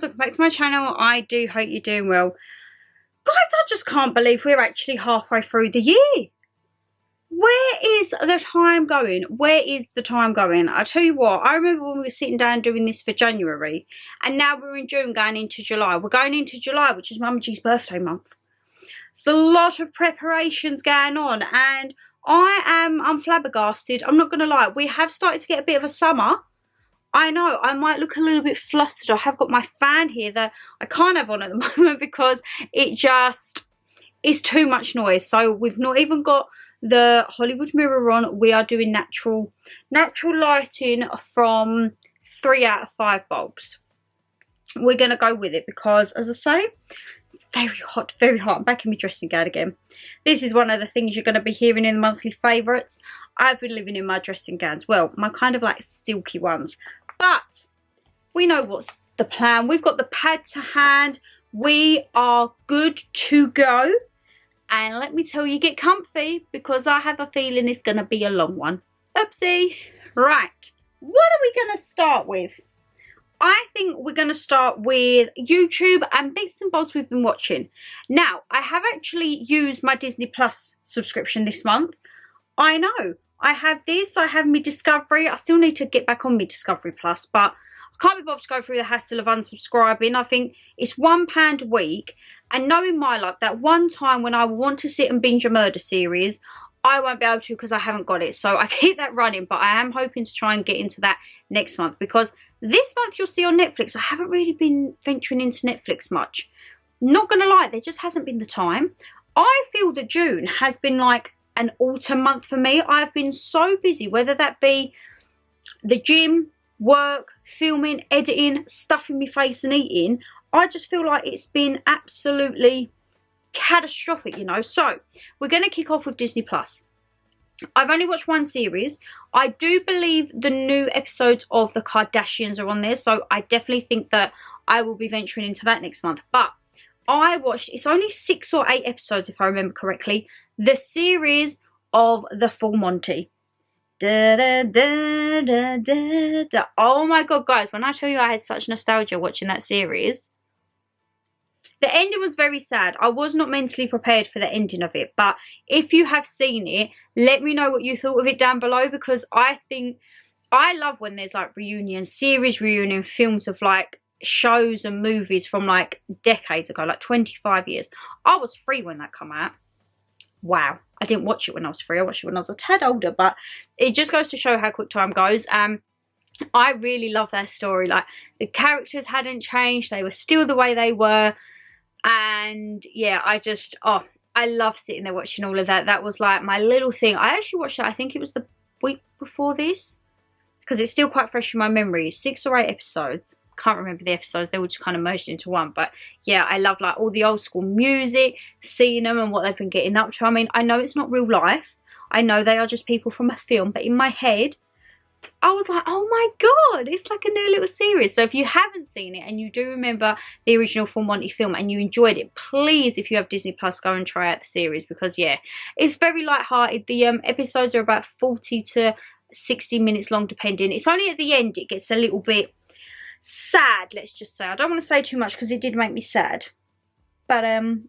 welcome back to my channel. I do hope you're doing well. Guys, I just can't believe we're actually halfway through the year. Where is the time going? Where is the time going? I tell you what, I remember when we were sitting down doing this for January, and now we're in June going into July. We're going into July, which is Mum G's birthday month. There's a lot of preparations going on, and I'm flabbergasted. I'm not going to lie. We have started to get a bit of a summer. I know, I might look a little bit flustered. I have got my fan here that I can't have on at the moment because it just is too much noise. So we've not even got the Hollywood mirror on. We are doing natural lighting from 3 out of 5 bulbs. We're going to go with it because, as I say, it's very hot, very hot. I'm back in my dressing gown again. This is one of the things you're going to be hearing in the monthly favourites. I've been living in my dressing gowns. Well, my kind of like silky ones. But we know what's the plan. We've got the pad to hand. We are good to go. And let me tell you, get comfy because I have a feeling it's going to be a long one. Oopsie. Right. What are we going to start with? I think we're going to start with YouTube and bits and bobs we've been watching. Now, I have actually used my Disney Plus subscription this month. I know. I have this, I have me Discovery. I still need to get back on me Discovery Plus, but I can't be bothered to go through the hassle of unsubscribing. I think it's £1 a week, and knowing my luck, that one time when I want to sit and binge a murder series, I won't be able to because I haven't got it. So I keep that running, but I am hoping to try and get into that next month, because this month you'll see on Netflix, I haven't really been venturing into Netflix much. Not gonna lie, there just hasn't been the time. I feel that June has been like an autumn month for me. I've been so busy, whether that be the gym, work, filming, editing, stuffing my face and eating. I just feel like it's been absolutely catastrophic, you know. So we're going to kick off with Disney Plus. I've only watched one series. I do believe the new episodes of the Kardashians are on there, so I definitely think that I will be venturing into that next month. But I watched, it's only 6 or 8 episodes if I remember correctly, the series of The Full Monty. Da, da, da, da, da, da. Oh my god, guys, when I tell you I had such nostalgia watching that series. The ending was very sad. I was not mentally prepared for the ending of it, but if you have seen it, let me know what you thought of it down below, because I think, I love when there's like reunions, series reunion films of like shows and movies from like decades ago, like 25 years. I was 3 when that came out. Wow, I didn't watch it when I was 3. I watched it when I was a tad older, but it just goes to show how quick time goes. I really love their story. Like, the characters hadn't changed, they were still the way they were, and yeah, I love sitting there watching all of that. That was like my little thing. I actually watched it, I think it was the week before this, because it's still quite fresh in my memory. 6 or 8 episodes. Can't remember the episodes, they were just kind of merged into one. But yeah, I love like all the old school music, seeing them and what they've been getting up to. I mean, I know it's not real life, I know they are just people from a film, but in my head I was like, oh my god, it's like a new little series. So if you haven't seen it and you do remember the original Full Monty film and you enjoyed it, please, if you have Disney Plus, go and try out the series, because yeah, it's very light-hearted. The episodes are about 40 to 60 minutes long depending. It's only at the end it gets a little bit sad, let's just say. I don't want to say too much because it did make me sad, but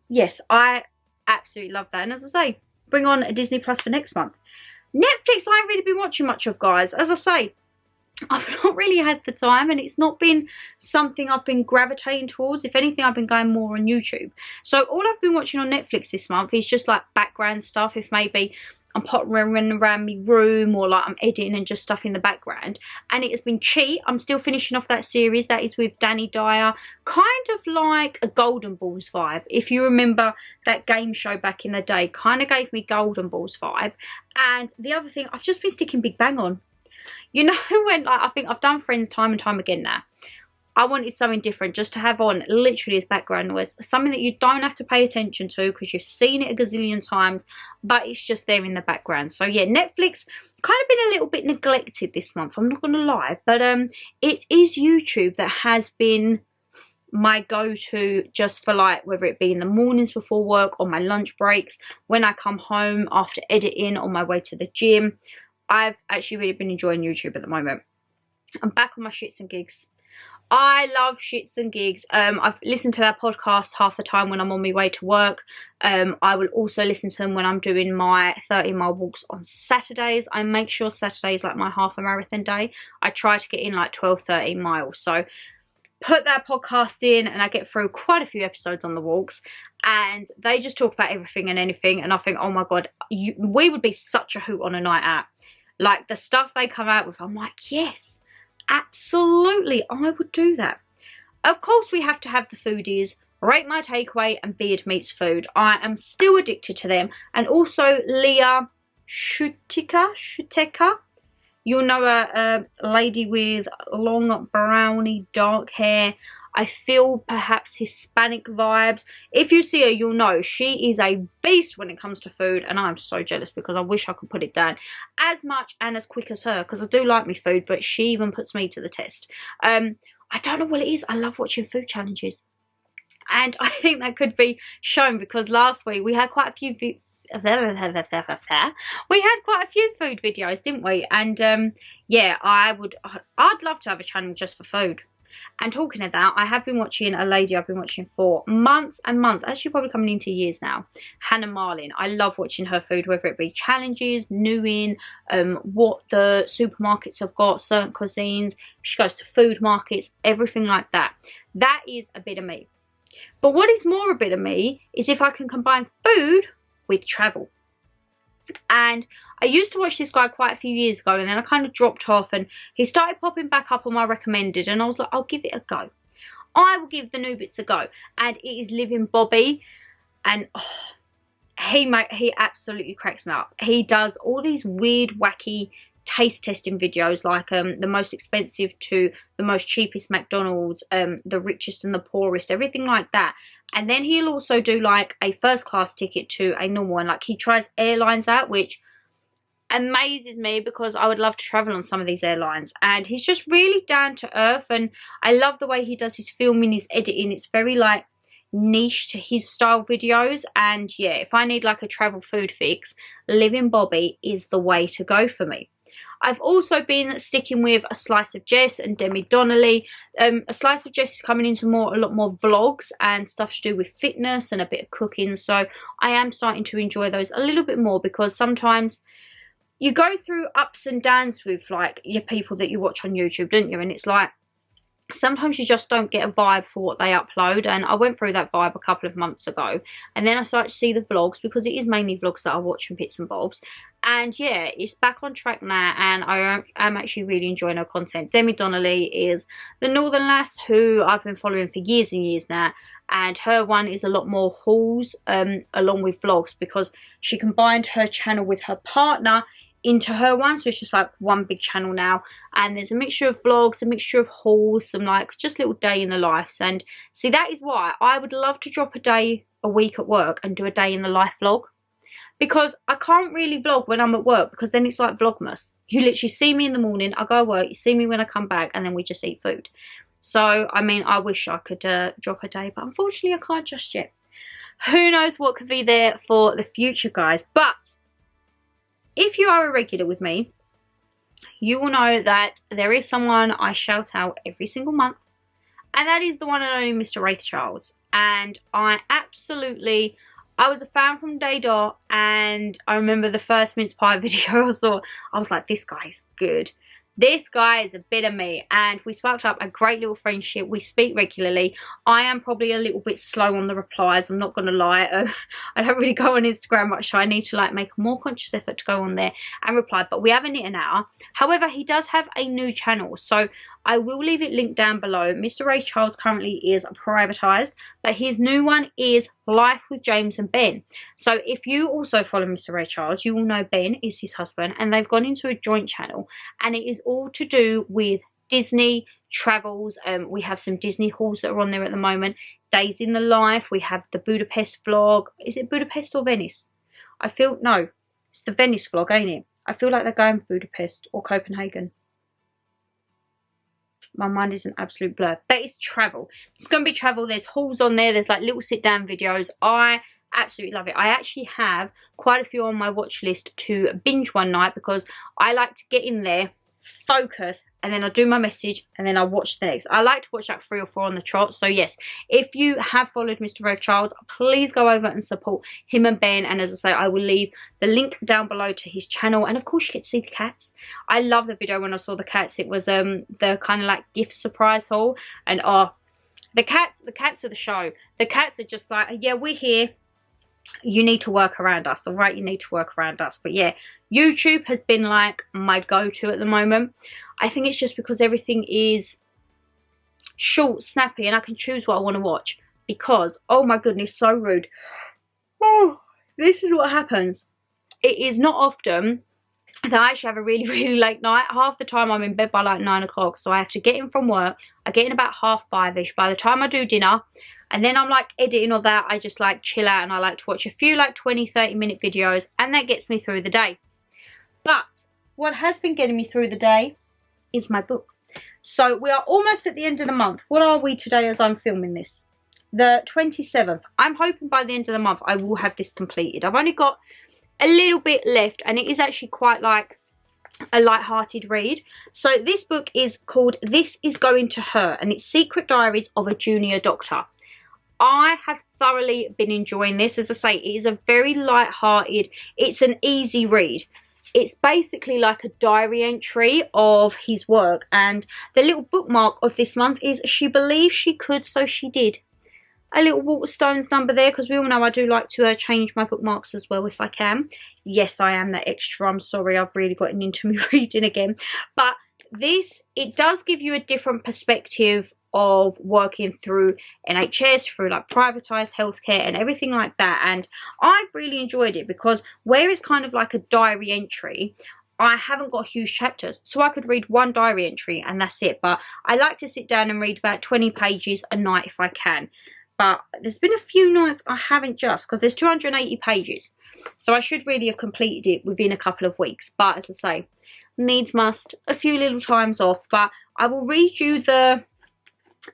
yes, I absolutely love that. And as I say, bring on a Disney Plus for next month. Netflix I haven't really been watching much of, guys. As I say, I've not really had the time, and it's not been something I've been gravitating towards. If anything, I've been going more on YouTube. So all I've been watching on Netflix this month is just like background stuff. If maybe I'm pottering around my room, or like I'm editing and just stuff in the background. And it has been cheap. I'm still finishing off that series. That is with Danny Dyer. Kind of like a Golden Balls vibe. If you remember that game show back in the day, kind of gave me Golden Balls vibe. And the other thing, I've just been sticking Big Bang on. You know, when like, I think I've done Friends time and time again now. I wanted something different just to have on literally as background noise. Something that you don't have to pay attention to because you've seen it a gazillion times, but it's just there in the background. So yeah, Netflix kind of been a little bit neglected this month, I'm not going to lie. But it is YouTube that has been my go-to, just for like, whether it be in the mornings before work, or my lunch breaks, when I come home after editing, on my way to the gym. I've actually really been enjoying YouTube at the moment. I'm back on my shits and gigs. I love Shits and Gigs. I've listened to their podcast half the time when I'm on my way to work. I will also listen to them when I'm doing my 30-mile walks on Saturdays. I make sure Saturday is like my half a marathon day. I try to get in like 12, 13 miles. So put that podcast in and I get through quite a few episodes on the walks, and they just talk about everything and anything, and I think, oh my god, we would be such a hoot on a night out. Like the stuff they come out with, I'm like, yes, absolutely, I would do that. Of course we have to have the foodies, Rate My Takeaway and Beard Meats Food. I am still addicted to them. And also Leah Shutika. You'll know a lady with long browny dark hair. I feel perhaps Hispanic vibes. If you see her, you'll know she is a beast when it comes to food, and I'm so jealous because I wish I could put it down as much and as quick as her, because I do like me food, but she even puts me to the test. I don't know what it is. I love watching food challenges, and I think that could be shown because last week we had quite a few food videos, didn't we? And yeah, I'd love to have a channel just for food. And talking of that, I have been watching a lady I've been watching for months and months, actually probably coming into years now, Hannah Marlin. I love watching her food, whether it be challenges, newing, what the supermarkets have got, certain cuisines. She goes to food markets, everything like that. That is a bit of me. But what is more a bit of me is if I can combine food with travel. And I used to watch this guy quite a few years ago, and then I kind of dropped off, and he started popping back up on my recommended, and I was like, I'll give it a go. I will give the new bits a go. And it is Living Bobby, and he absolutely cracks me up. He does all these weird, wacky taste testing videos, like the most expensive to the most cheapest McDonald's, the richest and the poorest, everything like that. And then he'll also do like a first class ticket to a normal one. Like he tries airlines out, which amazes me because I would love to travel on some of these airlines. And he's just really down to earth, and I love the way he does his filming, his editing. It's very like niche to his style videos. And yeah, if I need like a travel food fix, Living Bobby is the way to go for me. I've also been sticking with A Slice of Jess and Demi Donnelly. A Slice of Jess is coming into a lot more vlogs and stuff to do with fitness and a bit of cooking. So I am starting to enjoy those a little bit more, because sometimes you go through ups and downs with like your people that you watch on YouTube, don't you? And it's like, sometimes you just don't get a vibe for what they upload, and I went through that vibe a couple of months ago, and then I started to see the vlogs, because it is mainly vlogs that I watch and bits and bobs, and yeah, it's back on track now, and I am actually really enjoying her content. Demi Donnelly is the Northern lass who I've been following for years and years now, and her one is a lot more hauls along with vlogs, because she combined her channel with her partner into her one, so it's just like one big channel now, and there's a mixture of vlogs, a mixture of hauls, some like just little day in the lives. And see, that is why I would love to drop a day a week at work and do a day in the life vlog, because I can't really vlog when I'm at work, because then it's like Vlogmas. You literally see me in the morning, I go to work, you see me when I come back, and then we just eat food. So I mean, I wish I could drop a day, but unfortunately I can't just yet. Who knows what could be there for the future, guys. But if you are a regular with me, you will know that there is someone I shout out every single month, and that is the one and only Mr. Wraithchild. And I was a fan from day dot, and I remember the first mince pie video I saw, I was like, this guy's good. This guy is a bit of me, and we sparked up a great little friendship. We speak regularly. I am probably a little bit slow on the replies, I'm not going to lie. I don't really go on Instagram much, so I need to like make a more conscious effort to go on there and reply, but we haven't hit an hour. However, he does have a new channel, so I will leave it linked down below. Mr. Wraithchild currently is privatised, but his new one is Life with James and Ben. So if you also follow Mr. Wraithchild, you will know Ben is his husband, and they've gone into a joint channel, and it is all to do with Disney travels. We have some Disney hauls that are on there at the moment. Days in the life. We have the Budapest vlog. Is it Budapest or Venice? No, it's the Venice vlog, ain't it? I feel like they're going Budapest or Copenhagen. My mind is an absolute blur, but it's travel. It's going to be travel. There's hauls on there. There's like little sit down videos. I absolutely love it. I actually have quite a few on my watch list to binge one night, because I like to get in there focus, and then I do my message, and then I watch the next. I like to watch like 3 or 4 on the trot. So yes, if you have followed Mr. Rothschild, please go over and support him and Ben. And as I say, I will leave the link down below to his channel, and of course you get to see the cats. I love the video when I saw the cats. It was the kind of like gift surprise haul, and the cats are the show. The cats are just like, yeah, we're here, you need to work around us, all right? You need to work around us. But yeah, YouTube has been like my go-to at the moment. I think it's just because everything is short, snappy, and I can choose what I want to watch. Because, oh my goodness, so rude. Oh, this is what happens. It is not often that I actually have a really, really late night. Half the time I'm in bed by like 9 o'clock. So I have to get in from work. I get in about 5:30ish. By the time I do dinner, and then I'm like editing all that, I just like chill out, and I like to watch a few like 20-30 minute videos, and that gets me through the day. But what has been getting me through the day is my book. So we are almost at the end of the month. What are we today as I'm filming this? The 27th. I'm hoping by the end of the month I will have this completed. I've only got a little bit left, and it is actually quite like a light-hearted read. So this book is called This Is Going to Her, and it's Secret Diaries of a Junior Doctor. I have thoroughly been enjoying this. As I say, it is a very light-hearted, it's an easy read. It's basically like a diary entry of his work, and the little bookmark of this month is she believed she could, so she did. A little Waterstones number there, because we all know I do like to change my bookmarks as well if I can. Yes, I am that extra. I'm sorry, I've really gotten into me reading again. But this, it does give you a different perspective of working through NHS, through like privatised healthcare and everything like that. And I've really enjoyed it because where it's kind of like a diary entry, I haven't got huge chapters, so I could read one diary entry and that's it. But I like to sit down and read about 20 pages a night if I can. But there's been a few nights I haven't, just because there's 280 pages. So I should really have completed it within a couple of weeks. But as I say, needs must, a few little times off. But I will read you the,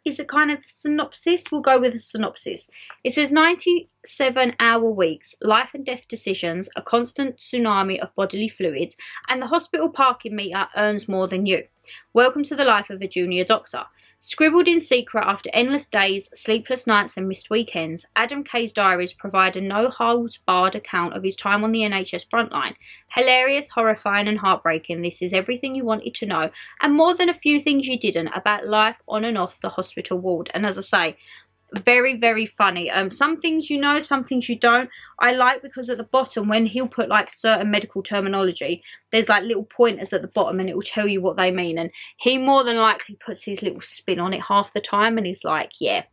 is it kind of the synopsis? We'll go with the synopsis. It says 97-hour weeks, life and death decisions, a constant tsunami of bodily fluids, and the hospital parking meter earns more than you. Welcome to the life of a junior doctor. Scribbled in secret after endless days, sleepless nights and missed weekends, Adam Kay's diaries provide a no-holds-barred account of his time on the NHS frontline. Hilarious, horrifying and heartbreaking, this is everything you wanted to know, and more than a few things you didn't, about life on and off the hospital ward. And as I say, very, very funny. Some things you know, some things you don't. I like because at the bottom, when he'll put like certain medical terminology, there's like little pointers at the bottom and it will tell you what they mean. And he more than likely puts his little spin on it half the time, and he's like, yeah,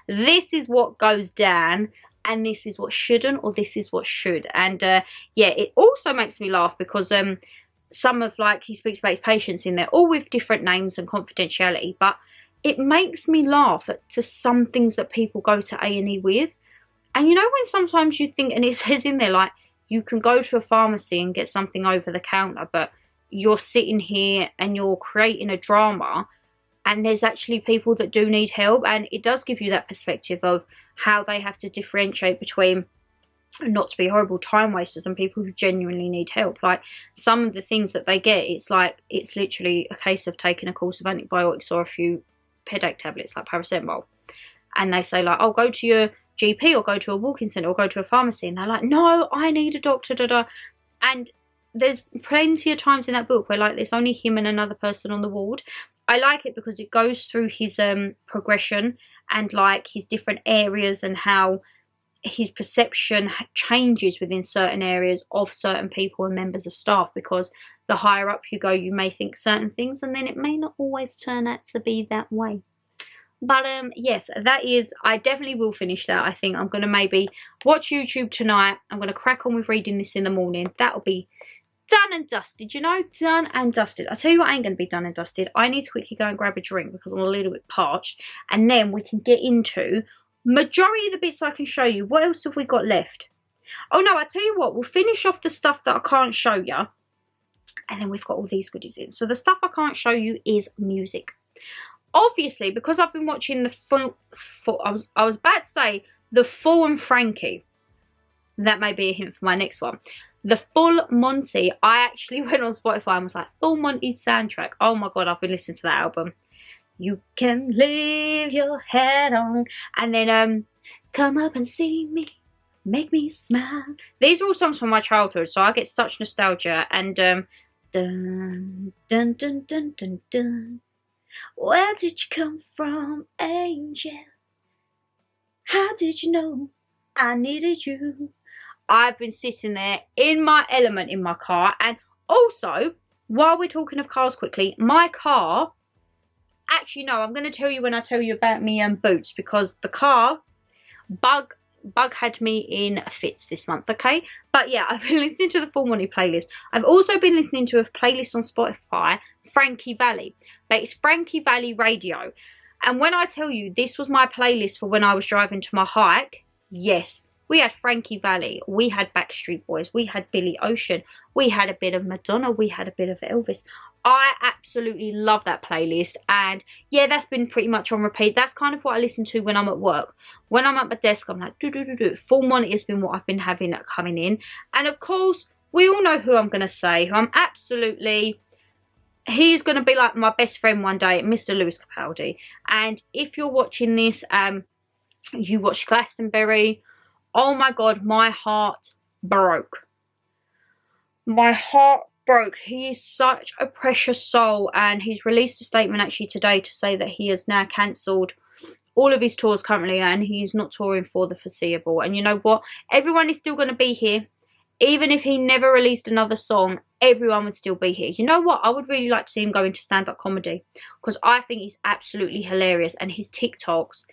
this is what goes down, and this is what shouldn't, or this is what should. And yeah, it also makes me laugh because some of like, he speaks about his patients in there, all with different names and confidentiality, but it makes me laugh to some things that people go to A&E with. And you know when sometimes you think, and it says in there like, you can go to a pharmacy and get something over the counter, but you're sitting here and you're creating a drama, and there's actually people that do need help. And it does give you that perspective of how they have to differentiate between, not to be horrible, time wasters and people who genuinely need help. Like some of the things that they get, it's like, it's literally a case of taking a course of antibiotics or a few headache tablets like paracetamol, and they say like, oh, go to your GP or go to a walk-in centre or go to a pharmacy, and they're like, no, I need a doctor, and there's plenty of times in that book where like there's only him and another person on the ward. I like it because it goes through his progression and like his different areas and how his perception changes within certain areas of certain people and members of staff, because the higher up you go, you may think certain things and then it may not always turn out to be that way. But yes, that is, I definitely will finish that. I think I'm going to maybe watch YouTube tonight. I'm going to crack on with reading this in the morning. That'll be done and dusted, you know, done and dusted. I'll tell you what ain't going to be done and dusted. I need to quickly go and grab a drink because I'm a little bit parched, and then we can get into majority of the bits I can show you. What else have we got left? Oh no, I tell you what, we'll finish off the stuff that I can't show you, and then we've got all these goodies in. So the stuff I can't show you is music. Obviously, because I've been watching the I was about to say the Full and Frankie. That may be a hint for my next one. The Full Monty, I actually went on Spotify and was like, Full Monty soundtrack. Oh my god, I've been listening to that album. You can leave your head on. And then Come Up and See Me, Make Me Smile. These are all songs from my childhood, so I get such nostalgia. And dun dun dun dun dun dun. Where did you come from, angel? How did you know I needed you? I've been sitting there in my element in my car. And also, while we're talking of cars quickly, my car, actually no, I'm going to tell you when I tell you about me boots, because the car, Bug had me in fits this month, okay? But yeah, I've been listening to the Full Monty playlist. I've also been listening to a playlist on Spotify, Frankie Valli, but it's Frankie Valli Radio. And when I tell you this was my playlist for when I was driving to my hike, yes, we had Frankie Valli, we had Backstreet Boys, we had Billy Ocean, we had a bit of Madonna, we had a bit of Elvis. I absolutely love that playlist, and yeah, that's been pretty much on repeat. That's kind of what I listen to when I'm at work. When I'm at my desk, I'm like, do. Full Monty has been what I've been having coming in. And of course, we all know who I'm going to say, who I'm absolutely... He's going to be like my best friend one day, Mr. Lewis Capaldi. And if you're watching this, you watched Glastonbury... Oh my god, my heart broke. My heart broke. He is such a precious soul, and he's released a statement actually today to say that he has now cancelled all of his tours currently, and he's not touring for the foreseeable. And you know what? Everyone is still going to be here. Even if he never released another song, everyone would still be here. You know what? I would really like to see him go into stand-up comedy, because I think he's absolutely hilarious. And his TikToks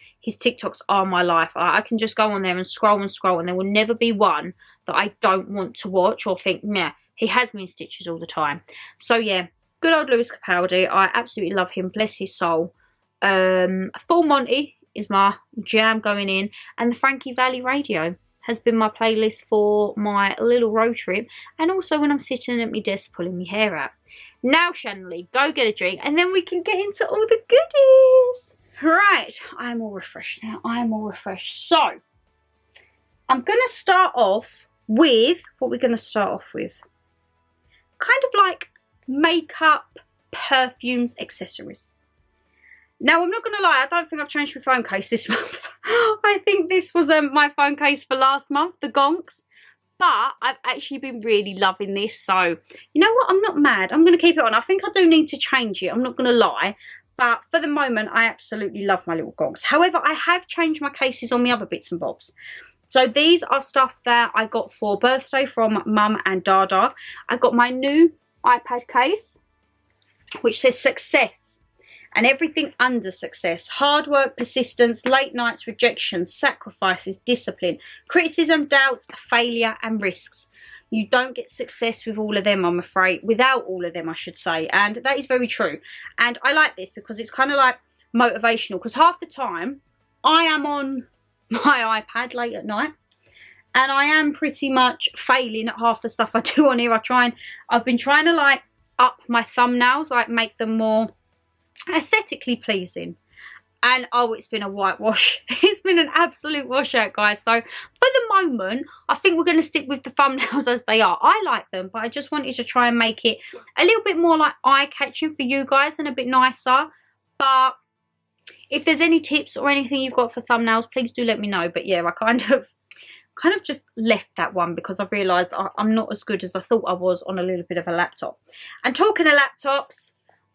are my life. I can just go on there and scroll, and there will never be one that I don't want to watch or think, meh, he has me in stitches all the time. So yeah, good old Lewis Capaldi. I absolutely love him. Bless his soul. Full Monty is my jam going in, and the Frankie Valli Radio has been my playlist for my little road trip, and also when I'm sitting at my desk pulling my hair out. Now, Shannonlee, go get a drink, and then we can get into all the goodies. Right, I'm all refreshed now. I'm all refreshed. So, I'm going to start off with, what we're going to start off with, kind of like makeup, perfumes, accessories. Now, I'm not going to lie, I don't think I've changed my phone case this month. I think this was my phone case for last month, the Gonks. But I've actually been really loving this. So, you know what? I'm not mad. I'm going to keep it on. I think I do need to change it. I'm not going to lie. But for the moment, I absolutely love my little Gonks. However, I have changed my cases on the other bits and bobs. So these are stuff that I got for birthday from Mum and Dada. I got my new iPad case, which says success. And everything under success: hard work, persistence, late nights, rejections, sacrifices, discipline, criticism, doubts, failure, and risks. You don't get success with all of them, I'm afraid. Without all of them, I should say. And that is very true. And I like this because it's kind of like motivational. Because half the time, I am on my iPad late at night, and I am pretty much failing at half the stuff I do on here. I've been trying to like up my thumbnails, like make them more aesthetically pleasing, and oh, it's been a whitewash. It's been an absolute washout, guys. So for the moment, I think we're going to stick with the thumbnails as they are. I like them, but I just wanted to try and make it a little bit more like eye-catching for you guys and a bit nicer. But if there's any tips or anything you've got for thumbnails, please do let me know. But yeah, I kind of just left that one because I've realised I'm not as good as I thought I was on a little bit of a laptop. And talking of laptops,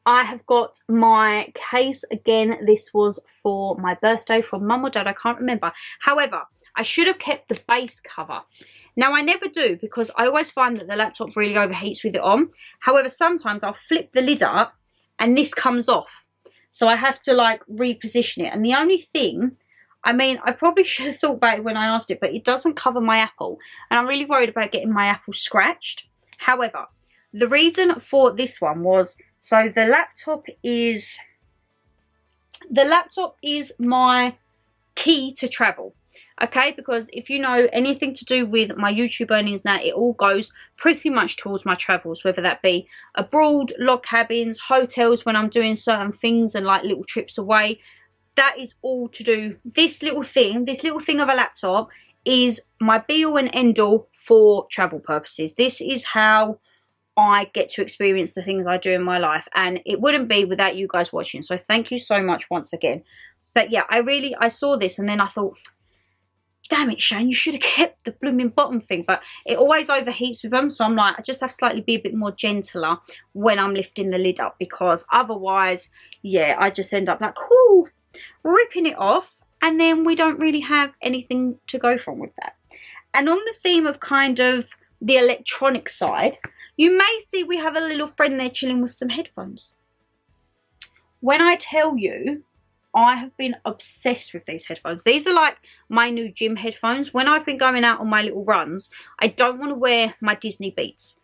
I have got my case again. This was for my birthday from Mum or Dad, I can't remember. However, I should have kept the base cover. Now, I never do because I always find that the laptop really overheats with it on. However, sometimes I'll flip the lid up and this comes off. So I have to like reposition it. And the only thing, I mean, I probably should have thought about it when I asked it, but it doesn't cover my Apple. And I'm really worried about getting my Apple scratched. However, the reason for this one was, so the laptop is my key to travel. Okay, because if you know anything to do with my YouTube earnings now, it all goes pretty much towards my travels, whether that be abroad, log cabins, hotels when I'm doing certain things and like little trips away. That is all to do. This little thing of a laptop is my be all and end all for travel purposes. This is how I get to experience the things I do in my life, and it wouldn't be without you guys watching. So thank you so much once again. But yeah, I saw this and then I thought, damn it, Shane, you should have kept the blooming bottom thing. But it always overheats with them, so I'm like, I just have to slightly be a bit more gentler when I'm lifting the lid up, because otherwise, yeah, I just end up like, whoo, ripping it off, and then we don't really have anything to go from with that. And on the theme of kind of the electronic side, you may see we have a little friend there chilling with some headphones. When I tell you, I have been obsessed with these headphones. These are like my new gym headphones. When I've been going out on my little runs, I don't want to wear my Disney Beats.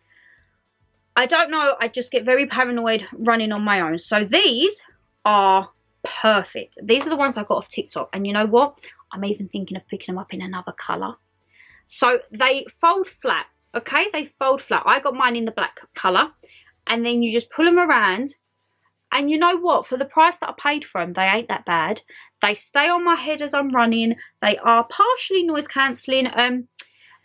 I don't know, I just get very paranoid running on my own. So these are perfect. These are the ones I got off TikTok. And you know what? I'm even thinking of picking them up in another colour. So they fold flat, okay? They fold flat. I got mine in the black colour. And then you just pull them around. And you know what? For the price that I paid for them, they ain't that bad. They stay on my head as I'm running. They are partially noise cancelling.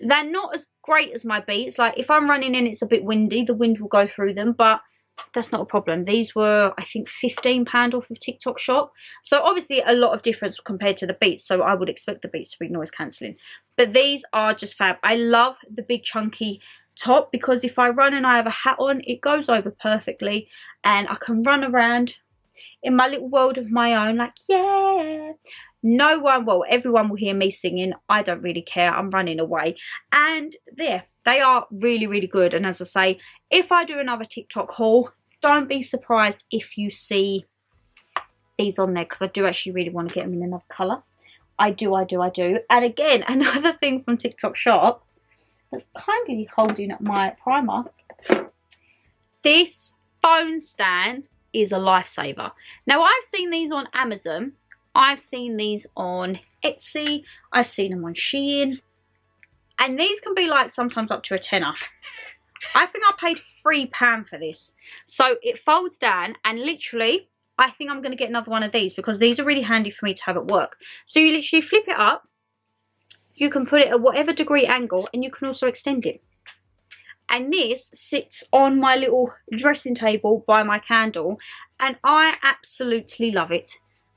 They're not as great as my Beats. Like, if I'm running and it's a bit windy, the wind will go through them. But that's not a problem. These were, I think, £15 off of TikTok shop. So, obviously, a lot of difference compared to the Beats. So, I would expect the Beats to be noise cancelling. But these are just fab. I love the big chunky top, because if I run and I have a hat on, it goes over perfectly, and I can run around in my little world of my own, like, yeah, no one will, everyone will hear me singing. I don't really care, I'm running away. And there, they are really, really good. And as I say, if I do another TikTok haul, don't be surprised if you see these on there, because I do actually really want to get them in another colour. I do. And again, another thing from TikTok shop that's kindly holding up my primer. This phone stand is a lifesaver. Now, I've seen these on Amazon. I've seen these on Etsy. I've seen them on Shein. And these can be like sometimes up to a tenner. I think I paid £3 for this. So it folds down, and literally, I think I'm going to get another one of these, because these are really handy for me to have at work. So you literally flip it up. You can put it at whatever degree angle, and you can also extend it. And this sits on my little dressing table by my candle, and I absolutely love it.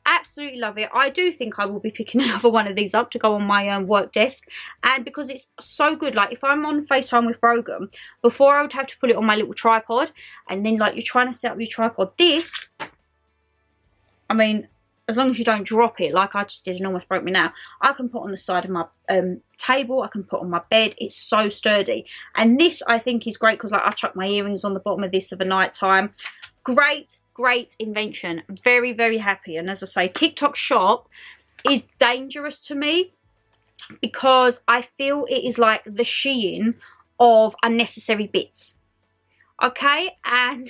Absolutely love it. I do think I will be picking another one of these up to go on my work desk, and because it's so good. Like, if I'm on FaceTime with Brogan, before I would have to put it on my little tripod, and then like you're trying to set up your tripod. This, I mean, as long as you don't drop it like I just did and almost broke me now, I can put on the side of my table, I can put on my bed. It's so sturdy. And this, I think, is great because, like, I chuck my earrings on the bottom of this of a night time. Great, great invention. Very, very happy. And as I say, TikTok shop is dangerous to me because I feel it is like the Shein of unnecessary bits. Okay? And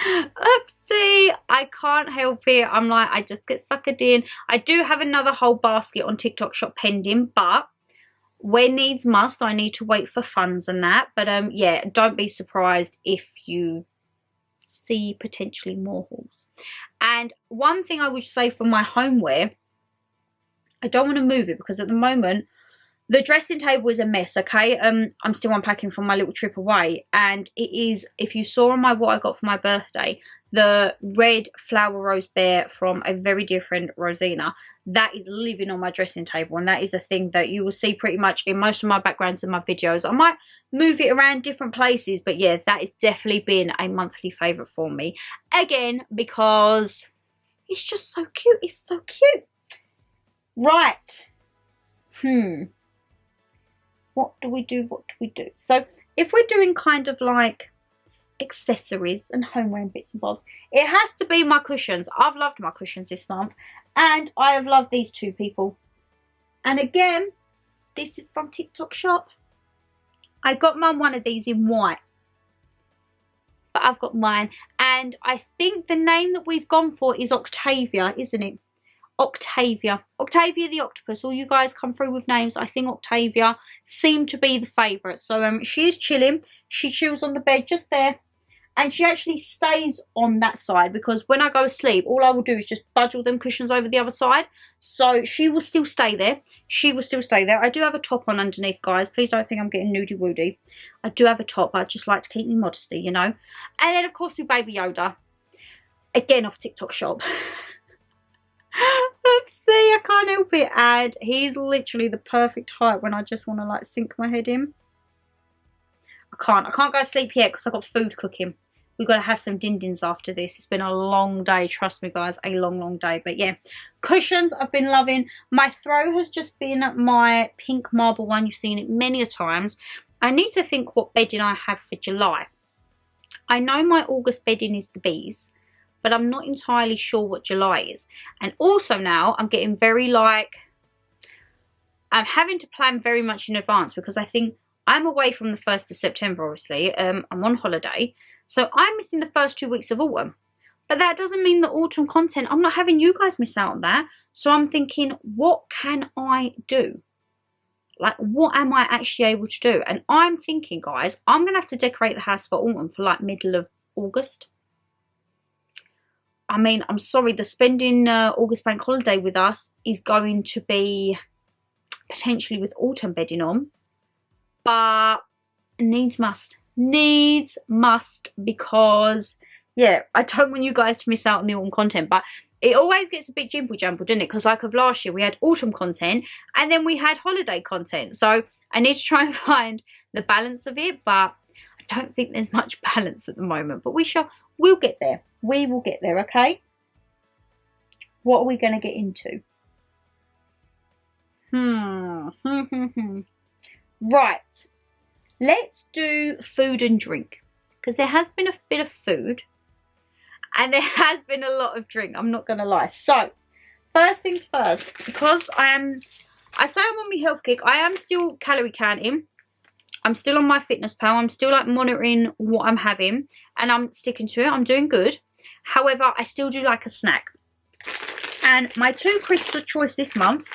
oopsie, I can't help it. I'm like, I just get suckered in. I do have another whole basket on TikTok shop pending, but where needs must, I need to wait for funds and that. But yeah, don't be surprised if you see potentially more hauls. And one thing I would say for my homeware, I don't want to move it because at the moment the dressing table is a mess, okay? I'm still unpacking from my little trip away, and it is, if you saw on my what I got for my birthday, the red flower rose bear from a very different Rosina, that is living on my dressing table, and that is a thing that you will see pretty much in most of my backgrounds and my videos. I might move it around different places, but yeah, that has definitely been a monthly favourite for me. Again, because it's just so cute. It's so cute. Right. What do we do? What do we do? So if we're doing kind of like accessories and homeware and bits and bobs, it has to be my cushions. I've loved my cushions this month, and I have loved these two, people. And again, this is from TikTok shop. I got mum one of these in white, but I've got mine, and I think the name that we've gone for is Octavia, isn't it? Octavia the octopus. All you guys come through with names. I think Octavia seemed to be the favourite. So she is chilling. She chills on the bed just there, And she actually stays on that side, because when I go to sleep, all I will do is just budge all them cushions over the other side. So she will still stay there. She will still stay there. I do have a top on underneath, guys. Please don't think I'm getting nudie woody. I do have a top. I just like to keep me modesty, you know. And then, of course, with Baby Yoda. Again, off TikTok shop. Oopsie, I can't help it. And he's literally the perfect height when I just want to, like, sink my head in. I can't go to sleep yet because I've got food cooking. We've got to have some din-dins after this. It's been a long day, trust me, guys. A long, long day. But yeah, cushions I've been loving. My throw has just been my pink marble one. You've seen it many a times. I need to think what bedding I have for July. I know my August bedding is the bees, but I'm not entirely sure what July is. And also now I'm getting very, like, I'm having to plan very much in advance, because I think I'm away from the 1st of September, obviously. I'm on holiday. So I'm missing the first 2 weeks of autumn. But that doesn't mean the autumn content, I'm not having you guys miss out on that. So I'm thinking, what can I do? Like, what am I actually able to do? And I'm thinking, guys, I'm going to have to decorate the house for autumn for, like, middle of August. I mean, I'm sorry, the spending August bank holiday with us is going to be potentially with autumn bedding on. But needs must, because, yeah, I don't want you guys to miss out on the autumn content. But it always gets a bit jimble jamble, doesn't it? Because like of last year, we had autumn content and then we had holiday content. So I need to try and find the balance of it, but I don't think there's much balance at the moment. But we'll get there. We will get there, okay? What are we going to get into? Right, let's do food and drink, because there has been a bit of food and there has been a lot of drink, I'm not gonna lie. So first things first, because I say I'm on my health kick, I am still calorie counting, I'm still on my fitness pal, I'm still like monitoring what I'm having and I'm sticking to it, I'm doing good. However, I still do like a snack, and my two crisps of choice this month,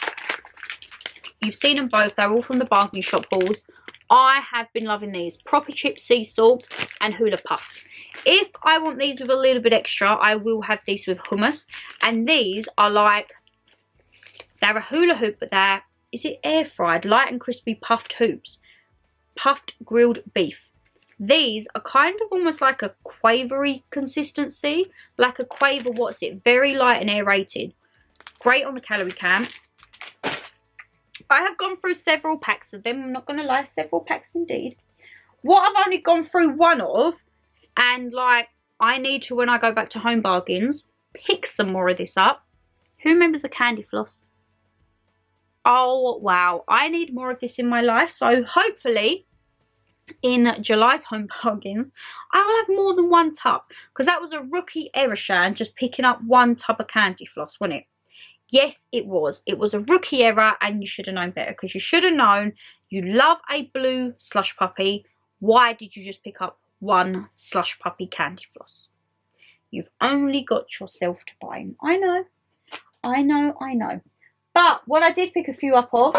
you've seen them both. They're all from the bargain shop hauls. I have been loving these. Proper chip sea salt and hula puffs. If I want these with a little bit extra, I will have these with hummus. And these are like, they're a hula hoop, but they're, is it air fried? Light and crispy puffed hoops. Puffed grilled beef. These are kind of almost like a quavery consistency. Like a quaver, what's it? Very light and aerated. Great on the calorie count. I have gone through several packs of them. I'm not going to lie, several packs indeed. What I've only gone through one of, and like I need to, when I go back to Home Bargains, pick some more of this up. Who remembers the candy floss? Oh wow, I need more of this in my life. So hopefully in July's Home Bargains, I will have more than one tub, because that was a rookie error, Shan, just picking up one tub of candy floss, wasn't it? Yes, it was. It was a rookie error, and you should have known better, because you should have known you love a blue slush puppy. Why did you just pick up one slush puppy candy floss? You've only got yourself to blame. I know. I know, I know. But what I did pick a few up of,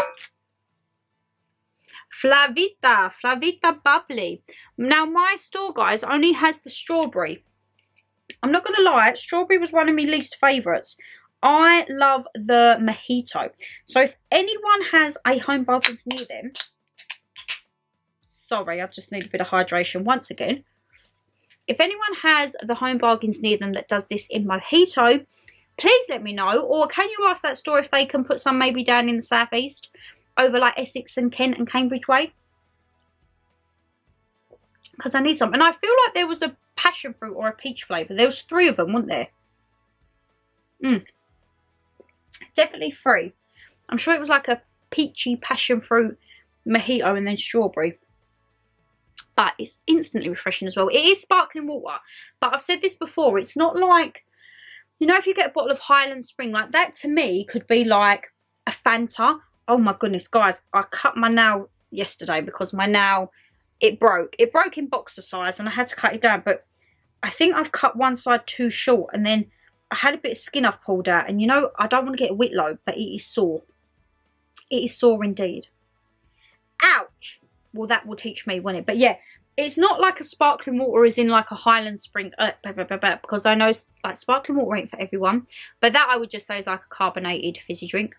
Flavita Bubbly. Now my store, guys, only has the strawberry. I'm not going to lie, strawberry was one of my least favourites. I love the mojito. So if anyone has a Home Bargains near them, sorry, I just need a bit of hydration once again. If anyone has the Home Bargains near them that does this in mojito, please let me know. Or can you ask that store if they can put some maybe down in the southeast, over like Essex and Kent and Cambridge way? Because I need some. And I feel like there was a passion fruit or a peach flavour. There was 3 of them, weren't there? Definitely 3. I'm sure it was like a peachy passion fruit mojito and then strawberry. But it's instantly refreshing as well. It is sparkling water. But I've said this before. It's not like, you know, if you get a bottle of Highland Spring, like that to me could be like a Fanta. Oh my goodness, guys. I cut my nail yesterday because my nail, it broke. It broke in boxer size and I had to cut it down. But I think I've cut one side too short, and then I had a bit of skin I've pulled out. And you know, I don't want to get a whitlow, but it is sore. It is sore indeed. Ouch. Well, that will teach me, won't it? But yeah, It's not like a sparkling water as in like a Highland Spring, because I know like sparkling water ain't for everyone. But that I would just say is like a carbonated fizzy drink.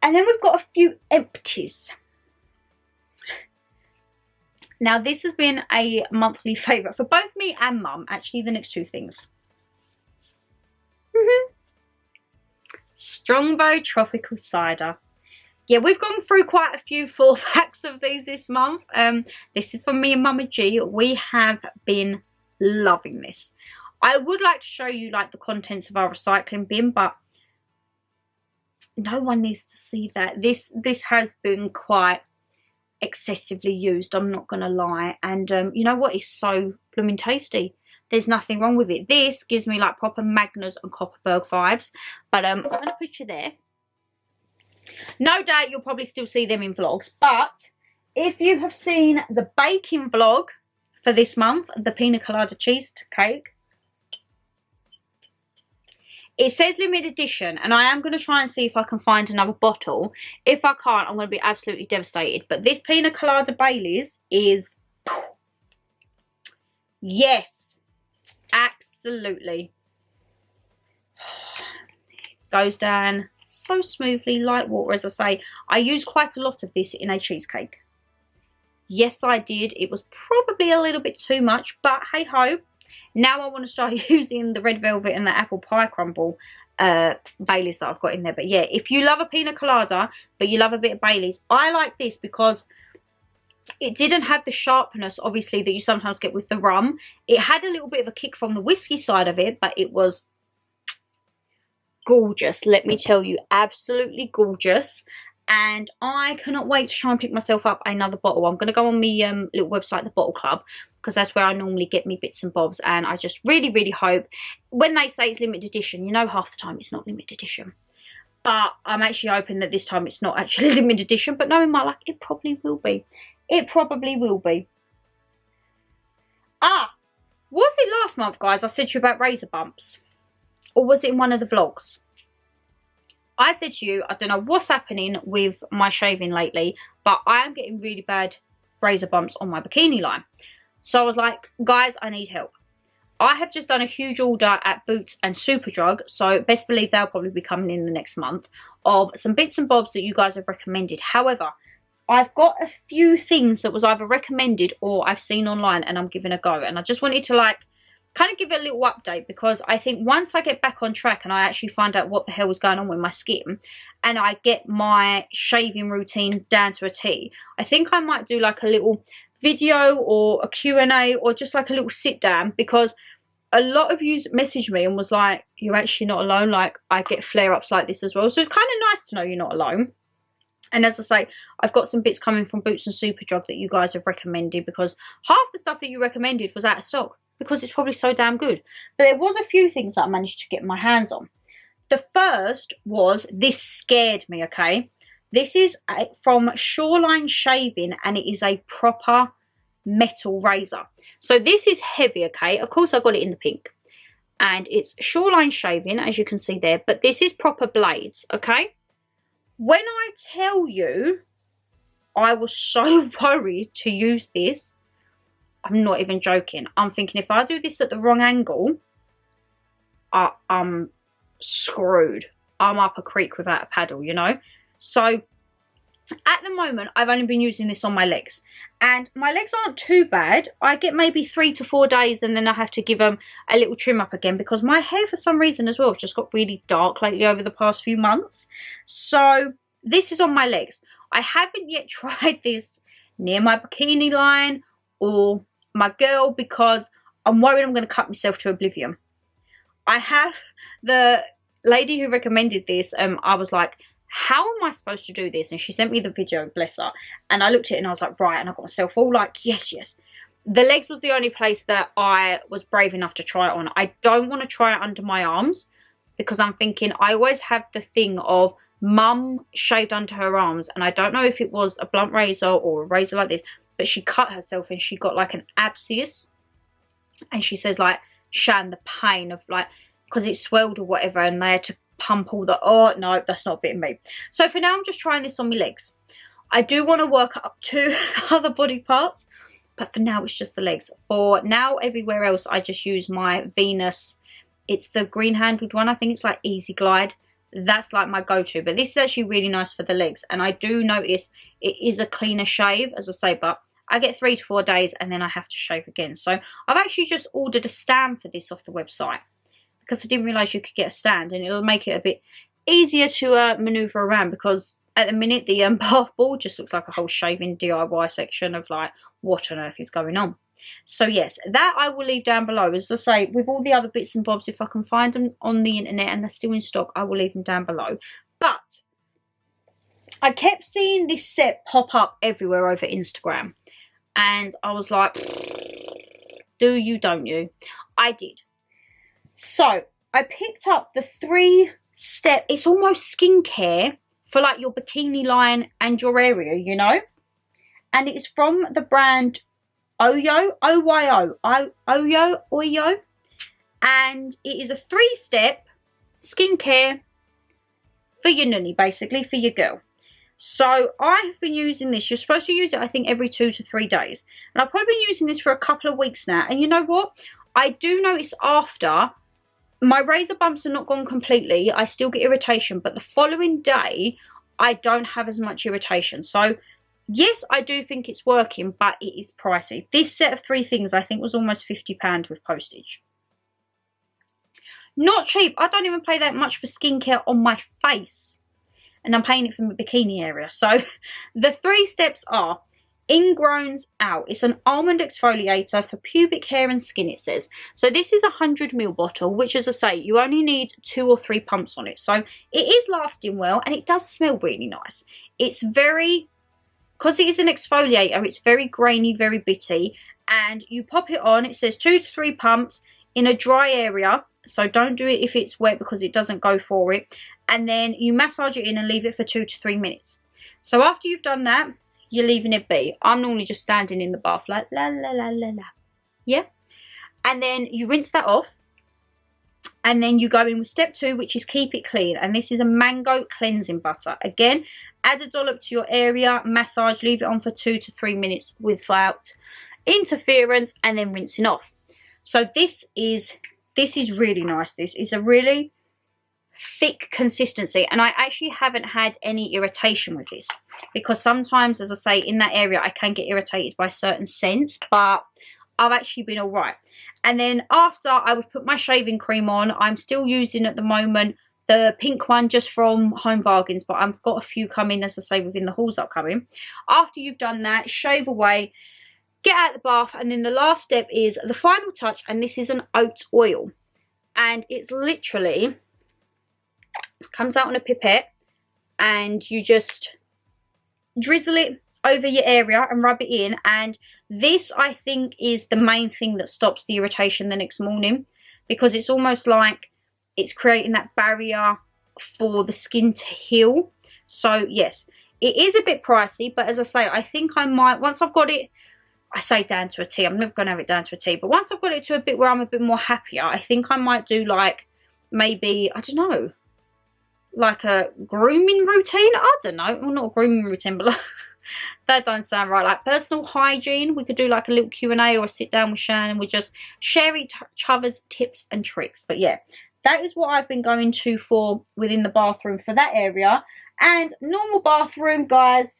And then we've got a few empties. Now this has been a monthly favourite for both me and Mum. Actually, the next two things. Strongbow Tropical Cider. Yeah, we've gone through quite a few 4-packs of these this month. This is from me and Mama G. We have been loving this. I would like to show you like the contents of our recycling bin, but no one needs to see that. This has been quite excessively used, I'm not gonna lie. And you know what? It's so blooming tasty. There's nothing wrong with it. This gives me like proper Magners and Copperberg vibes. But I'm gonna put you there. No doubt you'll probably still see them in vlogs, but if you have seen the baking vlog for this month, the pina colada cheesecake, it says limited edition, and I am going to try and see if I can find another bottle. If I can't, I'm going to be absolutely devastated. But this pina colada Baileys is, yes, absolutely. Goes down so smoothly, light water, as I say. I used quite a lot of this in a cheesecake. Yes, I did. It was probably a little bit too much, but hey ho. Now I want to start using the red velvet and the apple pie crumble Baileys that I've got in there. But yeah, if you love a pina colada, but you love a bit of Baileys, I like this because it didn't have the sharpness, obviously, that you sometimes get with the rum. It had a little bit of a kick from the whiskey side of it, but it was gorgeous, let me tell you. Absolutely gorgeous. And I cannot wait to try and pick myself up another bottle. I'm going to go on my little website, the Bottle Club, because that's where I normally get me bits and bobs. And I just really, really hope, when they say it's limited edition, you know, half the time it's not limited edition. But I'm actually hoping that this time it's not actually limited edition. But knowing my luck, it probably will be. It probably will be. Ah, was it last month, guys, I said to you about razor bumps? Or was it in one of the vlogs? I said to you, I don't know what's happening with my shaving lately, but I am getting really bad razor bumps on my bikini line. So I was like, guys, I need help. I have just done a huge order at Boots and Superdrug, so best believe they'll probably be coming in the next month, of some bits and bobs that you guys have recommended. However, I've got a few things that was either recommended or I've seen online and I'm giving a go. And I just wanted to like kind of give it a little update, because I think once I get back on track and I actually find out what the hell is going on with my skin and I get my shaving routine down to a T, I think I might do like a little video or a Q&A or just like a little sit down, because a lot of you messaged me and was like, you're actually not alone, like I get flare-ups like this as well. So it's kind of nice to know you're not alone. And as I say, I've got some bits coming from Boots and Superdrug that you guys have recommended, because half the stuff that you recommended was out of stock, because it's probably so damn good. But there was a few things that I managed to get my hands on. The first was, this scared me, okay? This is from Shoreline Shaving, and it is a proper metal razor. So this is heavy, okay? Of course I got it in the pink. And it's Shoreline Shaving, as you can see there. But this is proper blades, okay? When I tell you, I was so worried to use this. I'm not even joking. I'm thinking if I do this at the wrong angle, I'm screwed. I'm up a creek without a paddle, you know? So at the moment, I've only been using this on my legs. And my legs aren't too bad. I get maybe 3 to 4 days and then I have to give them a little trim up again, because my hair for some reason as well has just got really dark lately over the past few months. So this is on my legs. I haven't yet tried this near my bikini line or my girl, because I'm worried I'm going to cut myself to oblivion. I have the lady who recommended this, I was like, how am I supposed to do this? And she sent me the video, bless her. And I looked at it and I was like, right. And I got myself all like, yes, yes. The legs was the only place that I was brave enough to try it on. I don't want to try it under my arms, because I'm thinking, I always have the thing of mum shaved under her arms. And I don't know if it was a blunt razor or a razor like this, but she cut herself and she got like an abscess. And she says like, Shan, the pain of like, because it swelled or whatever, and they had to pump all the, oh no, that's not a bit of me. So for now I'm just trying this on my legs. I do want to work up to other body parts. but for now it's just the legs. For now, everywhere else I just use my Venus. It's the green handled one. I think it's like Easy Glide. That's like my go-to, but this is actually really nice for the legs, and I do notice it is a cleaner shave, as I say, but I get 3 to 4 days and then I have to shave again. So I've actually just ordered a stand for this off the website because I didn't realise you could get a stand, and it'll make it a bit easier to manoeuvre around, because at the minute the bath board just looks like a whole shaving DIY section of like what on earth is going on. So yes, that I will leave down below. As I say, with all the other bits and bobs, if I can find them on the internet and they're still in stock, I will leave them down below. But I kept seeing this set pop up everywhere over Instagram, and I was like, do you, don't you? I did. So I picked up the 3-step, it's almost skincare for like your bikini line and your area, you know, and it's from the brand Oyo, Oyo, and it is a 3-step skincare for your nunny, basically, for your girl. So I have been using this. You're supposed to use it, I think, every 2 to 3 days, and I've probably been using this for a couple of weeks now, and you know what? I do notice after, my razor bumps are not gone completely. I still get irritation, but the following day, I don't have as much irritation. So yes, I do think it's working, but it is pricey. This set of 3 things, I think, was almost £50 with postage. Not cheap. I don't even pay that much for skincare on my face, and I'm paying it for my bikini area. So the 3 steps are Ingrowns Out. It's an almond exfoliator for pubic hair and skin, it says. So this is a 100ml bottle, which, as I say, you only need 2 or 3 pumps on it. So it is lasting well, and it does smell really nice. It's very, because it is an exfoliator, it's very grainy, very bitty, and you pop it on. It says 2 to 3 pumps in a dry area, so don't do it if it's wet because it doesn't go for it, and then you massage it in and leave it for 2 to 3 minutes. So after you've done that, you're leaving it be. I'm normally just standing in the bath like la la la la la, yeah, and then you rinse that off, and then you go in with step 2, which is keep it clean, and this is a mango cleansing butter. Again, add a dollop to your area, massage, leave it on for 2 to 3 minutes without interference, and then rinsing off. So this is really nice. This is a really thick consistency, and I actually haven't had any irritation with this, because sometimes, as I say, in that area I can get irritated by certain scents, but I've actually been all right. And then after, I would put my shaving cream on. I'm still using at the moment the pink one just from Home Bargains, but I've got a few coming, as I say, within the hauls upcoming. After you've done that, shave away, get out of the bath, and then the last step is the final touch, and this is an oat oil, and it's literally comes out on a pipette, and you just drizzle it over your area and rub it in. And this, I think, is the main thing that stops the irritation the next morning, because it's almost like it's creating that barrier for the skin to heal. So yes, it is a bit pricey, but as I say, I think I might, once I've got it, I say down to a T, I'm never going to have it down to a T, but once I've got it to a bit where I'm a bit more happier, I think I might do like, maybe, I don't know, like a grooming routine. I don't know, well, not a grooming routine, but like, that don't sound right, like personal hygiene. We could do like a little Q&A or a sit down with Shannon. We just share each other's tips and tricks. But yeah, that is what I've been going to for within the bathroom for that area. And normal bathroom, guys,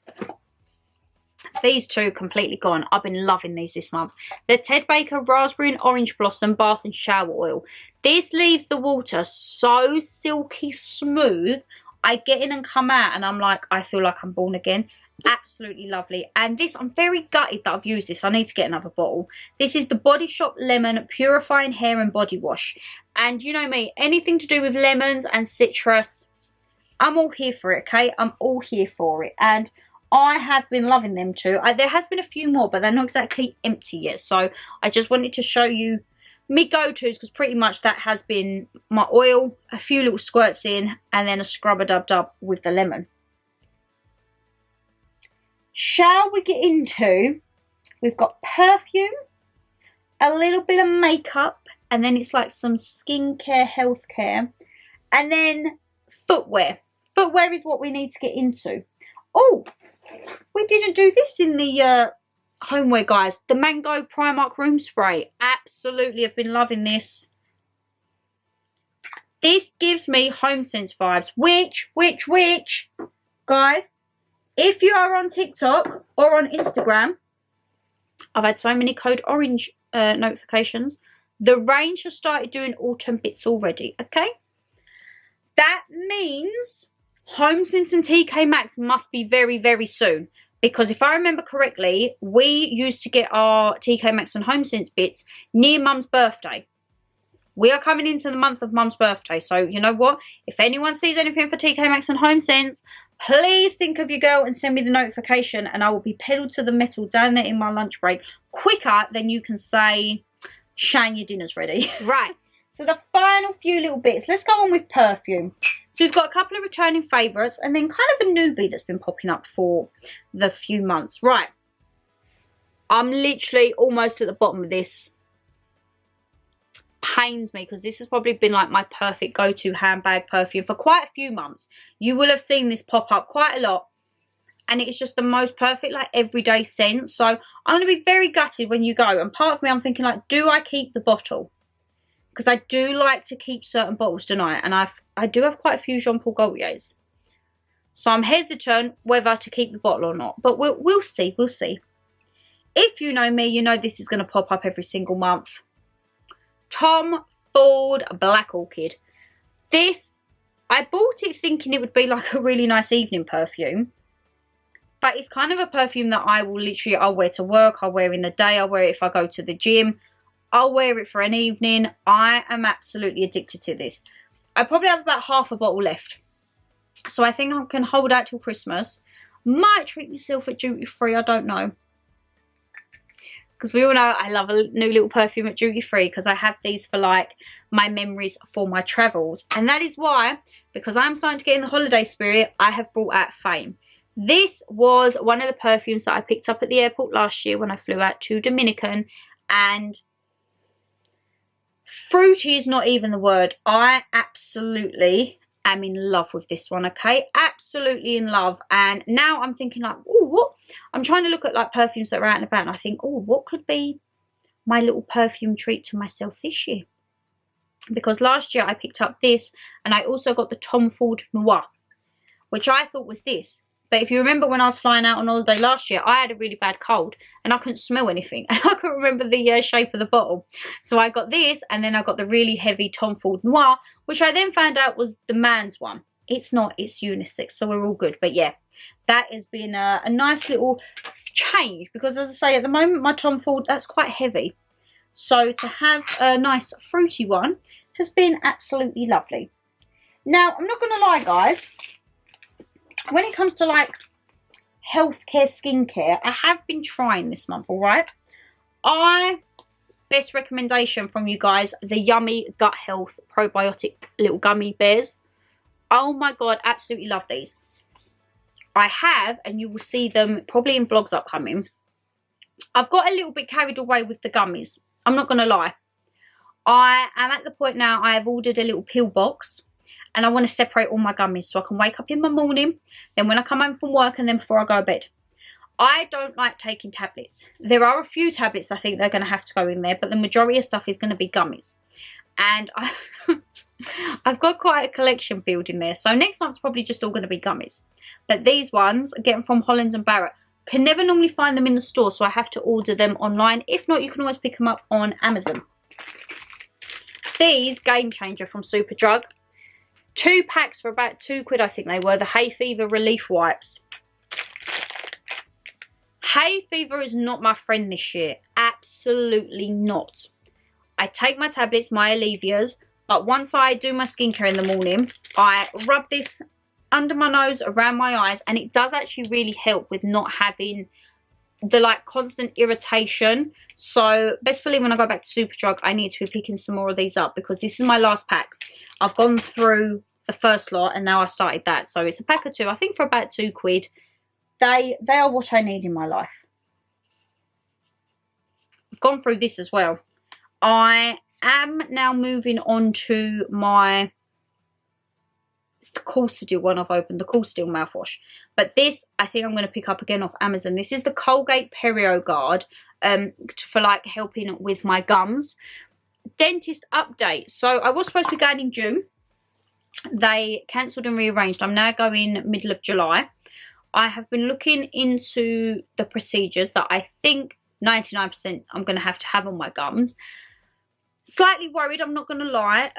these 2 completely gone. I've been loving these this month. The Ted Baker Raspberry and Orange Blossom Bath and Shower Oil. This leaves the water so silky smooth. I get in and come out and I'm like, I feel like I'm born again. Absolutely lovely. And this, I'm very gutted that I've used this. I need to get another bottle. This is the Body Shop Lemon Purifying Hair and Body Wash. And you know me, anything to do with lemons and citrus, I'm all here for it, okay? I'm all here for it. And I have been loving them too. There has been a few more, but they're not exactly empty yet. So I just wanted to show you me go-tos, because pretty much that has been my oil, a few little squirts in, and then a scrub-a-dub-dub with the lemon. Shall we get into, we've got perfume, a little bit of makeup, and then it's like some skincare, healthcare, and then footwear. Footwear is what we need to get into. Oh, we didn't do this in the homeware, guys. The Mango Primark Room Spray. Absolutely, I've been loving this. This gives me HomeSense vibes, which, guys, if you are on TikTok or on Instagram, I've had so many code orange notifications. The range has started doing autumn bits already, okay? That means HomeSense and TK Maxx must be very, very soon. Because if I remember correctly, we used to get our TK Maxx and HomeSense bits near Mum's birthday. We are coming into the month of Mum's birthday. So, you know what? If anyone sees anything for TK Maxx and HomeSense, please think of your girl and send me the notification. And I will be pedal to the metal down there in my lunch break quicker than you can say, Shan, your dinner's ready. Right. So the final few little bits. Let's go on with perfume. So we've got a couple of returning favourites and then kind of a newbie that's been popping up for the few months. Right. I'm literally almost at the bottom of this. Pains me because this has probably been like my perfect go-to handbag perfume for quite a few months. You will have seen this pop up quite a lot. And it's just the most perfect like everyday scent. So I'm going to be very gutted when you go. And part of me I'm thinking like, do I keep the bottle? Because I do like to keep certain bottles, don't I? And I do have quite a few Jean Paul Gaultiers. So I'm hesitant whether to keep the bottle or not. But we'll see. We'll see. If you know me, you know this is going to pop up every single month. Tom Ford Black Orchid. This, I bought it thinking it would be like a really nice evening perfume. But it's kind of a perfume that I will literally, I'll wear to work. I'll wear in the day. I'll wear it if I go to the gym. I'll wear it for an evening. I am absolutely addicted to this. I probably have about half a bottle left. So I think I can hold out till Christmas. Might treat myself at duty free, I don't know. Because we all know I love a new little perfume at duty free. Because I have these for like my memories for my travels. And that is why, because I'm starting to get in the holiday spirit, I have brought out Fame. This was one of the perfumes that I picked up at the airport last year when I flew out to Dominican. And fruity is not even the word. I absolutely am in love with this one, okay? Absolutely in love. And now I'm thinking like, oh, what? I'm trying to look at like perfumes that are out and about. And I think, oh, what could be my little perfume treat to myself this year? Because last year I picked up this and I also got the Tom Ford Noir, which I thought was this. But if you remember when I was flying out on holiday last year, I had a really bad cold and I couldn't smell anything. And I couldn't remember the shape of the bottle. So I got this and then I got the really heavy Tom Ford Noir, which I then found out was the man's one. It's not, it's unisex, so we're all good. But yeah, that has been a nice little change. Because as I say, at the moment, my Tom Ford, that's quite heavy. So to have a nice fruity one has been absolutely lovely. Now, I'm not going to lie, guys. When it comes to like healthcare, skincare, I have been trying this month, all right? Best recommendation from you guys, the Yummy Gut Health Probiotic Little Gummy Bears. Oh my God, absolutely love these. I have, and you will see them probably in vlogs upcoming. I've got a little bit carried away with the gummies. I'm not going to lie. I am at the point now I have ordered a little pill box. And I want to separate all my gummies so I can wake up in the morning. Then when I come home from work and then before I go to bed. I don't like taking tablets. There are a few tablets I think they're going to have to go in there. But the majority of stuff is going to be gummies. And I've got quite a collection building there. So next month's probably just all going to be gummies. But these ones, again from Holland and Barrett, can never normally find them in the store. So I have to order them online. If not, you can always pick them up on Amazon. These, Game Changer from Superdrug. 2 packs for about £2 I think they were. The hay fever relief wipes. Hay fever is not my friend this year. Absolutely not. I take my tablets, my Allevias. But once I do my skincare in the morning, I rub this under my nose, around my eyes. And it does actually really help with not having the like constant irritation. So best believe when I go back to Superdrug, I need to be picking some more of these up. Because this is my last pack. I've gone through the first lot and now I started that. So it's a pack of 2, I think for about £2. They are what I need in my life. I've gone through this as well. I am now moving on to my It's the Cool Still one I've opened, the Cool Still mouthwash. But this, I think I'm going to pick up again off Amazon. This is the Colgate Perio Guard for like helping with my gums. Dentist update. So I was supposed to be going in June. They cancelled and rearranged. I'm now going middle of July. I have been looking into the procedures that I think 99% I'm going to have on my gums. Slightly worried, I'm not going to lie.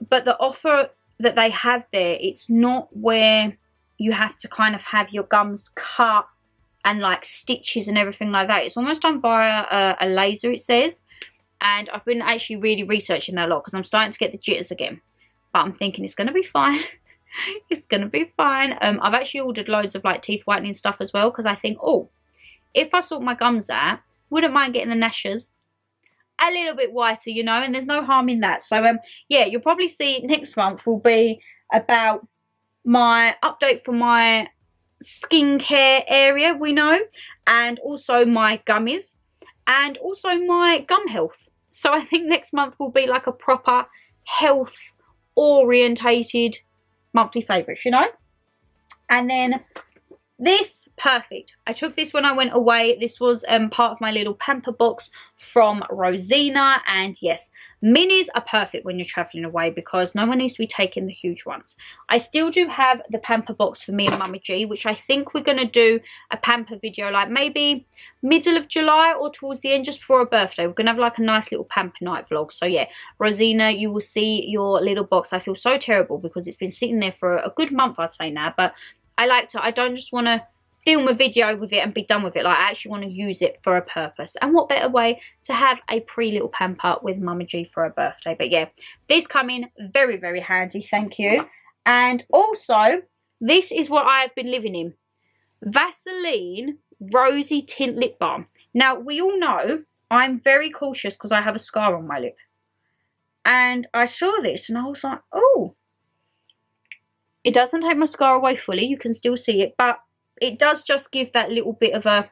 But the offer that they have there, it's not where you have to kind of have your gums cut and like stitches and everything like that. It's almost done via a laser, it says. And I've been actually really researching that a lot because I'm starting to get the jitters again. But I'm thinking it's going to be fine. It's going to be fine. I've actually ordered loads of like teeth whitening stuff as well because I think, oh, if I sort my gums out, wouldn't mind getting the gnashers a little bit whiter, you know, and there's no harm in that. So yeah, you'll probably see next month will be about my update for my skincare area, we know, and also my gummies and also my gum health. So I think next month will be like a proper health orientated monthly favourites, you know. And then this, perfect. I took this when I went away. This was part of my little pamper box from Rosina. And yes, minis are perfect when you're travelling away because no one needs to be taking the huge ones. I still do have the pamper box for me and Mama G, which I think we're going to do a pamper video like maybe middle of July or towards the end just before her birthday. We're going to have like a nice little pamper night vlog. So yeah, Rosina, you will see your little box. I feel so terrible because it's been sitting there for a good month, I'd say now, but I like to, I don't just want to film a video with it and be done with it. Like, I actually want to use it for a purpose. And what better way to have a little pamper with Mama G for her birthday. But yeah, this coming very, very handy. Thank you. And also, this is what I have been living in. Vaseline Rosy Tint Lip Balm. Now, we all know I'm very cautious because I have a scar on my lip. And I saw this and I was like, oh. It doesn't take my scar away fully. You can still see it. But it does just give that little bit of a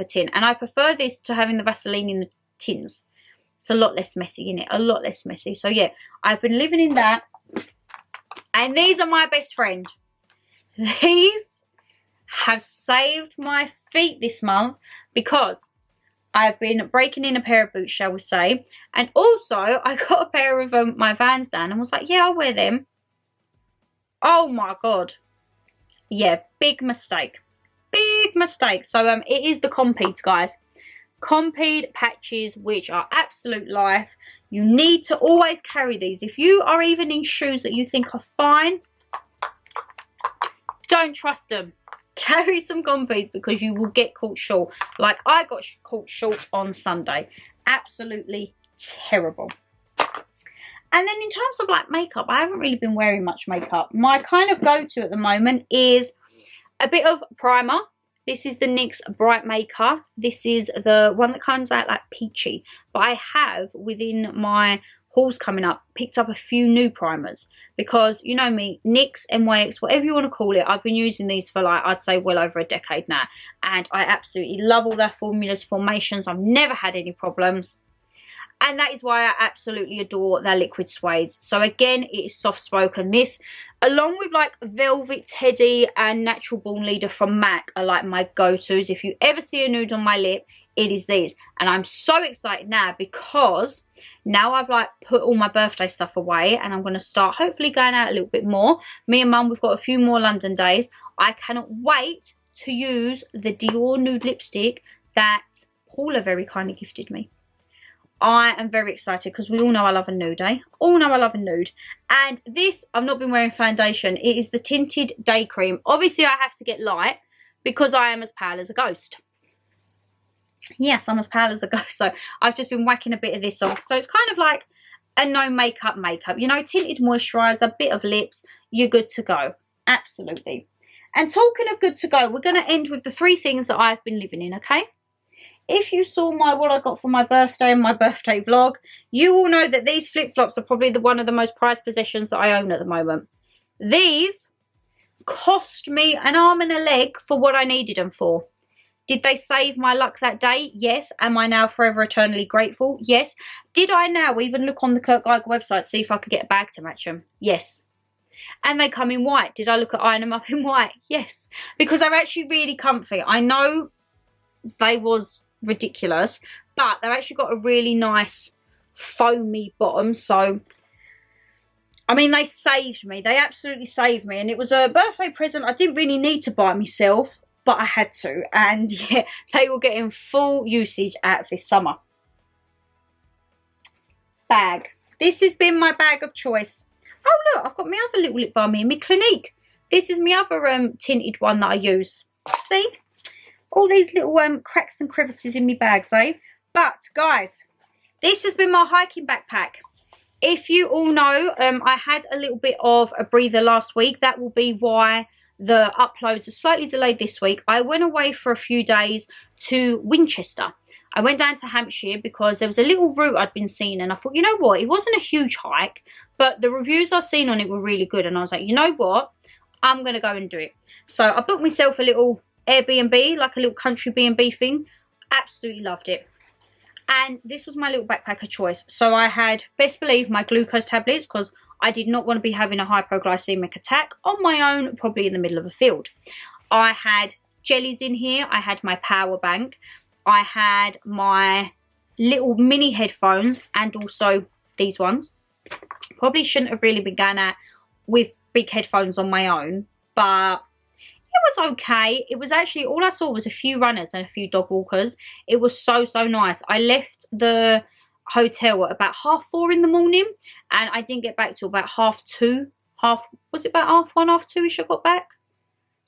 tint. And I prefer this to having the Vaseline in the tins. It's a lot less messy in it. A lot less messy. So yeah, I've been living in that. And these are my best friend. These have saved my feet this month because I've been breaking in a pair of boots, shall we say. And also, I got a pair of my Vans down and was like, yeah, I'll wear them. Oh my God. Yeah, big mistake. Big mistake. So it is the Compeeds, guys. Compeed patches, which are absolute life. You need to always carry these. If you are even in shoes that you think are fine, don't trust them. Carry some Compeeds because you will get caught short. Like I got caught short on Sunday. Absolutely terrible. And then in terms of like makeup, I haven't really been wearing much makeup. My kind of go-to at the moment is a bit of primer. This is the NYX Bright Maker. This is the one that comes out like peachy. But I have, within my hauls coming up, picked up a few new primers. Because, you know me, NYX, NYX, whatever you want to call it, I've been using these for like, I'd say well over a decade now. And I absolutely love all their formulas, formations. I've never had any problems. And that is why I absolutely adore their liquid suedes. So again, it is soft spoken. This, along with like Velvet Teddy and Natural Born Leader from MAC, are like my go-tos. If you ever see a nude on my lip, it is these. And I'm so excited now because now I've like put all my birthday stuff away and I'm going to start hopefully going out a little bit more. Me and Mum, we've got a few more London days. I cannot wait to use the Dior nude lipstick that Paula very kindly gifted me. I am very excited because we all know I love a nude, eh? All know I love a nude. And this, I've not been wearing foundation. It is the Tinted Day Cream. Obviously, I have to get light because I am as pale as a ghost. Yes, I'm as pale as a ghost. So I've just been whacking a bit of this on. So it's kind of like a no makeup. You know, tinted moisturiser, bit of lips. You're good to go. Absolutely. And talking of good to go, we're going to end with the 3 things that I've been living in, okay? If you saw what I got for my birthday and my birthday vlog, you all know that these flip-flops are probably one of the most prized possessions that I own at the moment. These cost me an arm and a leg for what I needed them for. Did they save my luck that day? Yes. Am I now forever eternally grateful? Yes. Did I now even look on the Kurt Geiger website to see if I could get a bag to match them? Yes. And they come in white. Did I look at eyeing them up in white? Yes, because they're actually really comfy. I know they was ridiculous, but they've actually got a really nice foamy bottom. So I mean, they saved me. They absolutely saved me. And it was a birthday present I didn't really need to buy myself, but I had to. And yeah, they will get in full usage out of this summer. Bag. This has been my bag of choice. Oh look, I've got my other little lip balm here, my Clinique. This is my other tinted one that I use. See? All these little cracks and crevices in my bags, eh? But guys, this has been my hiking backpack. If you all know, I had a little bit of a breather last week. That will be why the uploads are slightly delayed this week. I went away for a few days to Winchester. I went down to Hampshire because there was a little route I'd been seeing, and I thought, you know what, it wasn't a huge hike, but the reviews I've seen on it were really good, and I was like, you know what, I'm going to go and do it. So I booked myself a little Airbnb, like a little country B&B thing. Absolutely loved it. And this was my little backpack of choice. So I had, best believe, my glucose tablets, because I did not want to be having a hypoglycemic attack on my own, probably in the middle of a field. I had jellies in here. I had my power bank. I had my little mini headphones and also these ones. Probably shouldn't have really been going out with big headphones on my own, but it was okay. It was actually, all I saw was a few runners and a few dog walkers. It was so nice. I left the hotel at about 4:30 in the morning, and I didn't get back till about 2:30. Was it about 1:30, 2-ish I got back?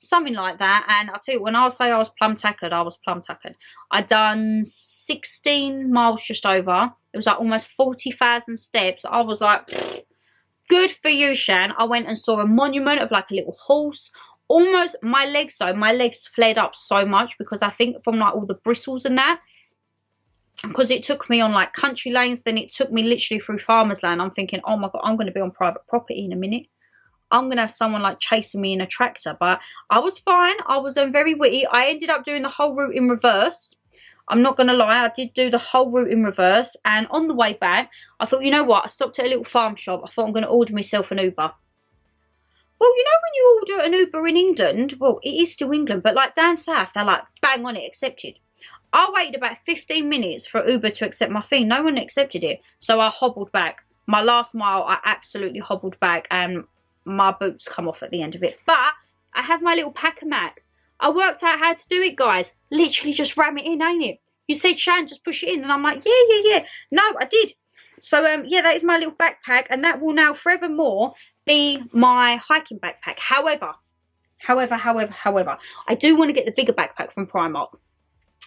Something like that. And I'll tell you, when I say I was plum tuckered, I was plum tuckered. I'd done 16 miles just over. It was like almost 40,000 steps. I was like, good for you, Shan. I went and saw a monument of like a little horse. Almost, my legs though, my legs flared up so much because I think from like all the bristles and that, because it took me on like country lanes, then it took me literally through farmer's land. I'm thinking, oh my God, I'm going to be on private property in a minute. I'm going to have someone like chasing me in a tractor. But I was fine. I was very witty. I ended up doing the whole route in reverse. I'm not going to lie. I did do the whole route in reverse. And on the way back, I thought, you know what? I stopped at a little farm shop. I thought I'm going to order myself an Uber. Well, you know when you order an Uber in England, well, it is still England, but like down south, they're like, bang on it, accepted. I waited about 15 minutes for Uber to accept my fee. No one accepted it. So I hobbled back. My last mile, I absolutely hobbled back, and my boots come off at the end of it. But I have my little pack-a-mac. I worked out how to do it, guys. Literally just ram it in, ain't it? You said, Shan, just push it in. And I'm like, yeah. No, I did. So, yeah, that is my little backpack. And that will now forevermore be my hiking backpack. However, I do want to get the bigger backpack from Primark.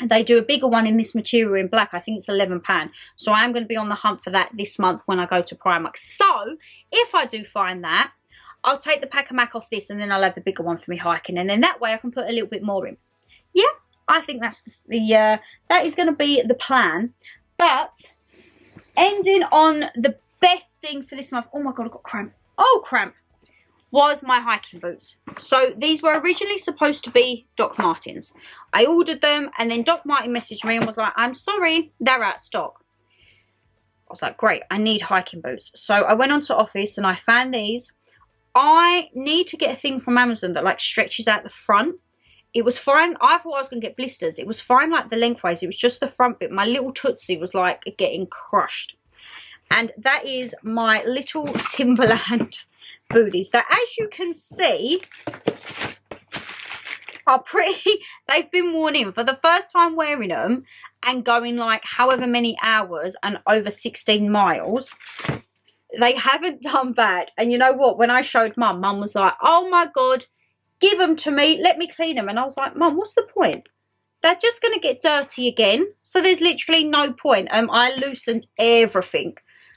They do a bigger one in this material in black. I think it's £11. So I am going to be on the hunt for that this month when I go to Primark. So, if I do find that, I'll take the pack-a-mac off this, and then I'll have the bigger one for me hiking. And then that way I can put a little bit more in. Yeah, I think that's the that is going to be the plan. But ending on the best thing for this month. Oh my God, I've got cramp. Oh, cramp. Was my hiking boots. So these were originally supposed to be Doc Martens. I ordered them, and then Doc Marten messaged me and was like, I'm sorry, they're out of stock. I was like, great, I need hiking boots. So I went onto Office and I found these. I need to get a thing from Amazon that like stretches out the front. It was fine. I thought I was going to get blisters. It was fine like the lengthways. It was just the front bit. My little tootsie was like getting crushed. And that is my little Timberland booties. That, as you can see, are pretty, they've been worn in. For the first time wearing them and going like however many hours and over 16 miles, they haven't done bad. And you know what? When I showed Mum was like, oh my God, give them to me. Let me clean them. And I was like, Mum, what's the point? They're just going to get dirty again. So there's literally no point. I loosened everything,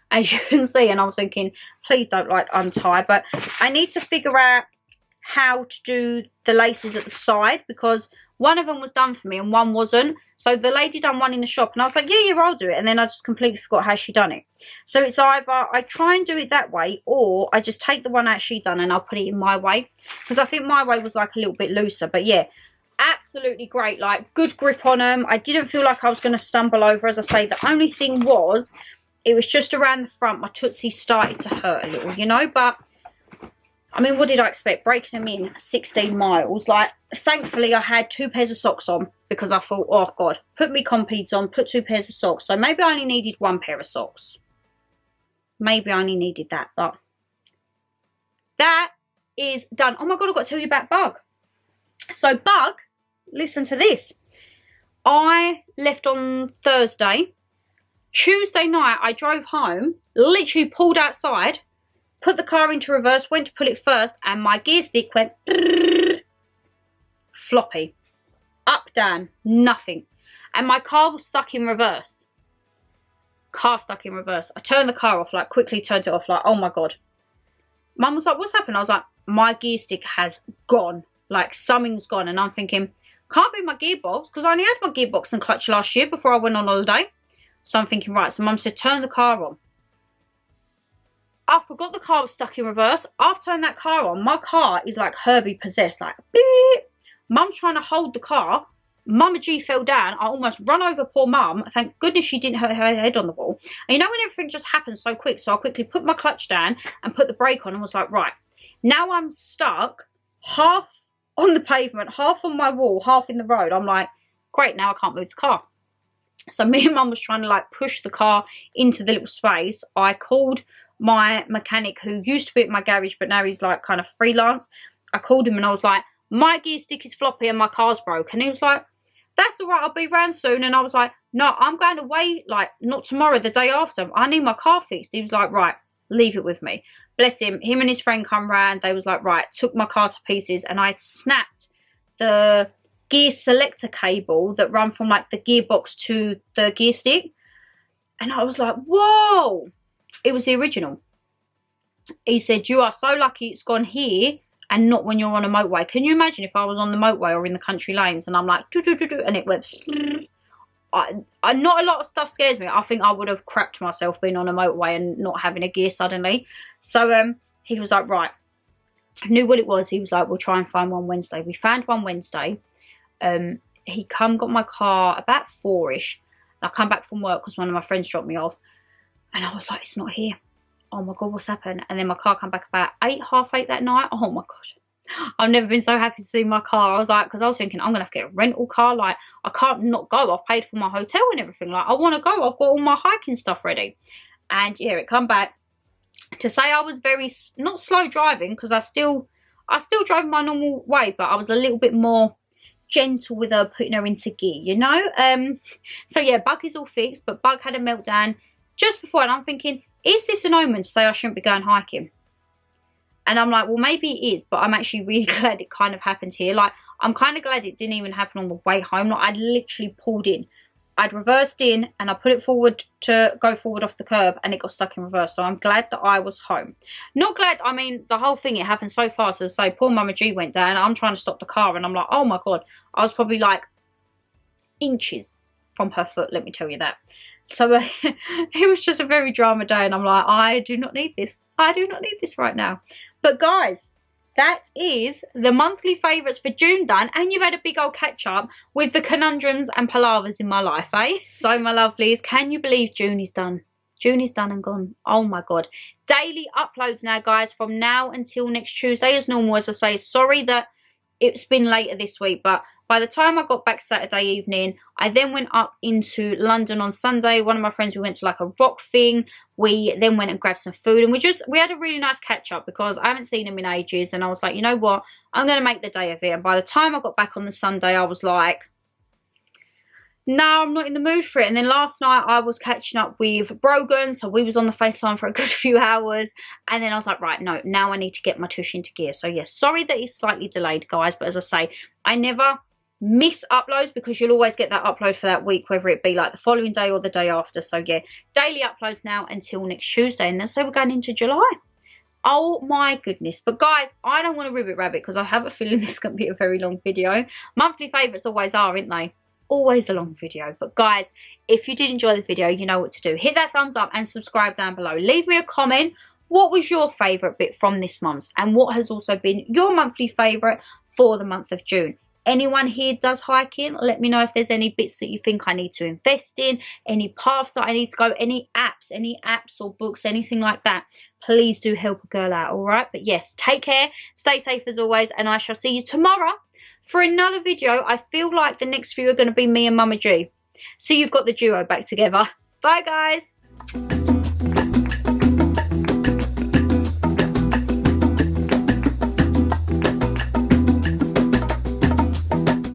as you can see. And I was thinking, please don't like untie. But I need to figure out how to do the laces at the side, because one of them was done for me and one wasn't. So the lady done one in the shop and I was like, yeah, I'll do it. And then I just completely forgot how she done it. So it's either I try and do it that way, or I just take the one that she done and I'll put it in my way. Because I think my way was like a little bit looser. But yeah, absolutely great. Like, good grip on them. I didn't feel like I was going to stumble over. As I say, the only thing was, it was just around the front. My tootsie started to hurt a little, you know. But I mean, what did I expect? Breaking them in 16 miles. Like, thankfully, I had 2 pairs of socks on because I thought, oh, God, put me compeeds on, put 2 pairs of socks. So maybe I only needed 1 pair of socks. Maybe I only needed that, but that is done. Oh, my God, I've got to tell you about Bug. So, Bug, listen to this. I left on Thursday. Tuesday night, I drove home, literally pulled outside, put the car into reverse, went to put it first, and my gear stick went floppy. Up, down, nothing. And my car was stuck in reverse. Car stuck in reverse. I turned the car off, like quickly turned it off, like, oh my God. Mum was like, what's happened? I was like, my gear stick has gone. Like, something's gone. And I'm thinking, can't be my gearbox, because I only had my gearbox and clutch last year before I went on holiday. So I'm thinking, right, so Mum said, turn the car on. I forgot the car was stuck in reverse. I've turned that car on. My car is like Herbie possessed, like beep. Mum's trying to hold the car. Mama G fell down. I almost run over poor Mum. Thank goodness she didn't hurt her head on the wall. And you know when everything just happens so quick, so I quickly put my clutch down and put the brake on and was like, right, now I'm stuck half on the pavement, half on my wall, half in the road. I'm like, great, now I can't move the car. So me and Mum was trying to like push the car into the little space. I called my mechanic who used to be at my garage, but now he's like kind of freelance. I called him and I was like, my gear stick is floppy and my car's broke. And he was like, that's all right, I'll be round soon. And I was like, no, I'm going away, like not tomorrow, the day after. I need my car fixed. He was like, right, leave it with me. Bless him. Him and his friend come round. They was like, right, took my car to pieces, and I snapped the gear selector cable that run from like the gearbox to the gear stick. And I was like, whoa. It was the original. He said, you are so lucky it's gone here and not when you're on a motorway. Can you imagine if I was on the motorway or in the country lanes and I'm like, doo -doo -doo -doo, and it went... not a lot of stuff scares me. I think I would have crapped myself being on a motorway and not having a gear suddenly. So he was like, right. I knew what it was. He was like, we'll try and find one Wednesday. We found one Wednesday. He got my car about 4ish. I come back from work because one of my friends dropped me off. And I was like, it's not here. Oh my God, what's happened? And then my car came back about 8, half 8 that night. Oh my God. I've never been so happy to see my car. I was like, because I was thinking, I'm going to have to get a rental car. Like, I can't not go. I've paid for my hotel and everything. Like, I want to go. I've got all my hiking stuff ready. And yeah, it come back. To say I was very, not slow driving, because I still drove my normal way, but I was a little bit more gentle with her, putting her into gear, you know. So yeah, Bug is all fixed, but Bug had a meltdown just before, and I'm thinking, is this an omen to say I shouldn't be going hiking? And I'm like, well, maybe it is, but I'm actually really glad it kind of happened here. Like, I'm kind of glad it didn't even happen on the way home. Like, I'd literally pulled in. I'd reversed in and I put it forward to go forward off the curb and it got stuck in reverse. So I'm glad that I was home. Not glad, I mean, the whole thing, it happened so fast. As I say, poor Mama G went down. I'm trying to stop the car and I'm like, oh my God. I was probably like inches from her foot, let me tell you that. So it was just a very drama day and I'm like, I do not need this. I do not need this right now. But guys, that is the monthly favourites for June done. And you've had a big old catch up with the conundrums and palavers in my life, eh? So my lovelies, can you believe June is done? June is done and gone. Oh my God. Daily uploads now, guys, from now until next Tuesday as normal. As I say, sorry that it's been later this week, but by the time I got back Saturday evening, I then went up into London on Sunday. One of my friends, we went to like a rock thing. We then went and grabbed some food and we had a really nice catch up because I haven't seen him in ages. And I was like, you know what? I'm going to make the day of it. And by the time I got back on the Sunday, I was like, no, I'm not in the mood for it. And then last night I was catching up with Brogan. So we was on the FaceTime for a good few hours. And then I was like, right, no, now I need to get my tush into gear. So yes, sorry that it's slightly delayed, guys. But as I say, I never miss uploads because you'll always get that upload for that week, whether it be like the following day or the day after. So yeah, daily uploads now until next Tuesday. And then so we're going into July. Oh my goodness. But guys, I don't want to ribbit rabbit because I have a feeling this is going to be a very long video. Monthly favourites always are, aren't they? Always a long video. But guys, if you did enjoy the video, you know what to do. Hit that thumbs up and subscribe down below. Leave me a comment. What was your favourite bit from this month? And what has also been your monthly favourite for the month of June? anyone here does hiking, let me know if there's any bits that you think I need to invest in, any paths that I need to go, any apps or books, anything like that. Please do help a girl out, all right? But yes, take care, stay safe as always, and I shall see you tomorrow for another video. I feel like the next few are going to be me and Mama G. So you've got the duo back together. Bye, guys.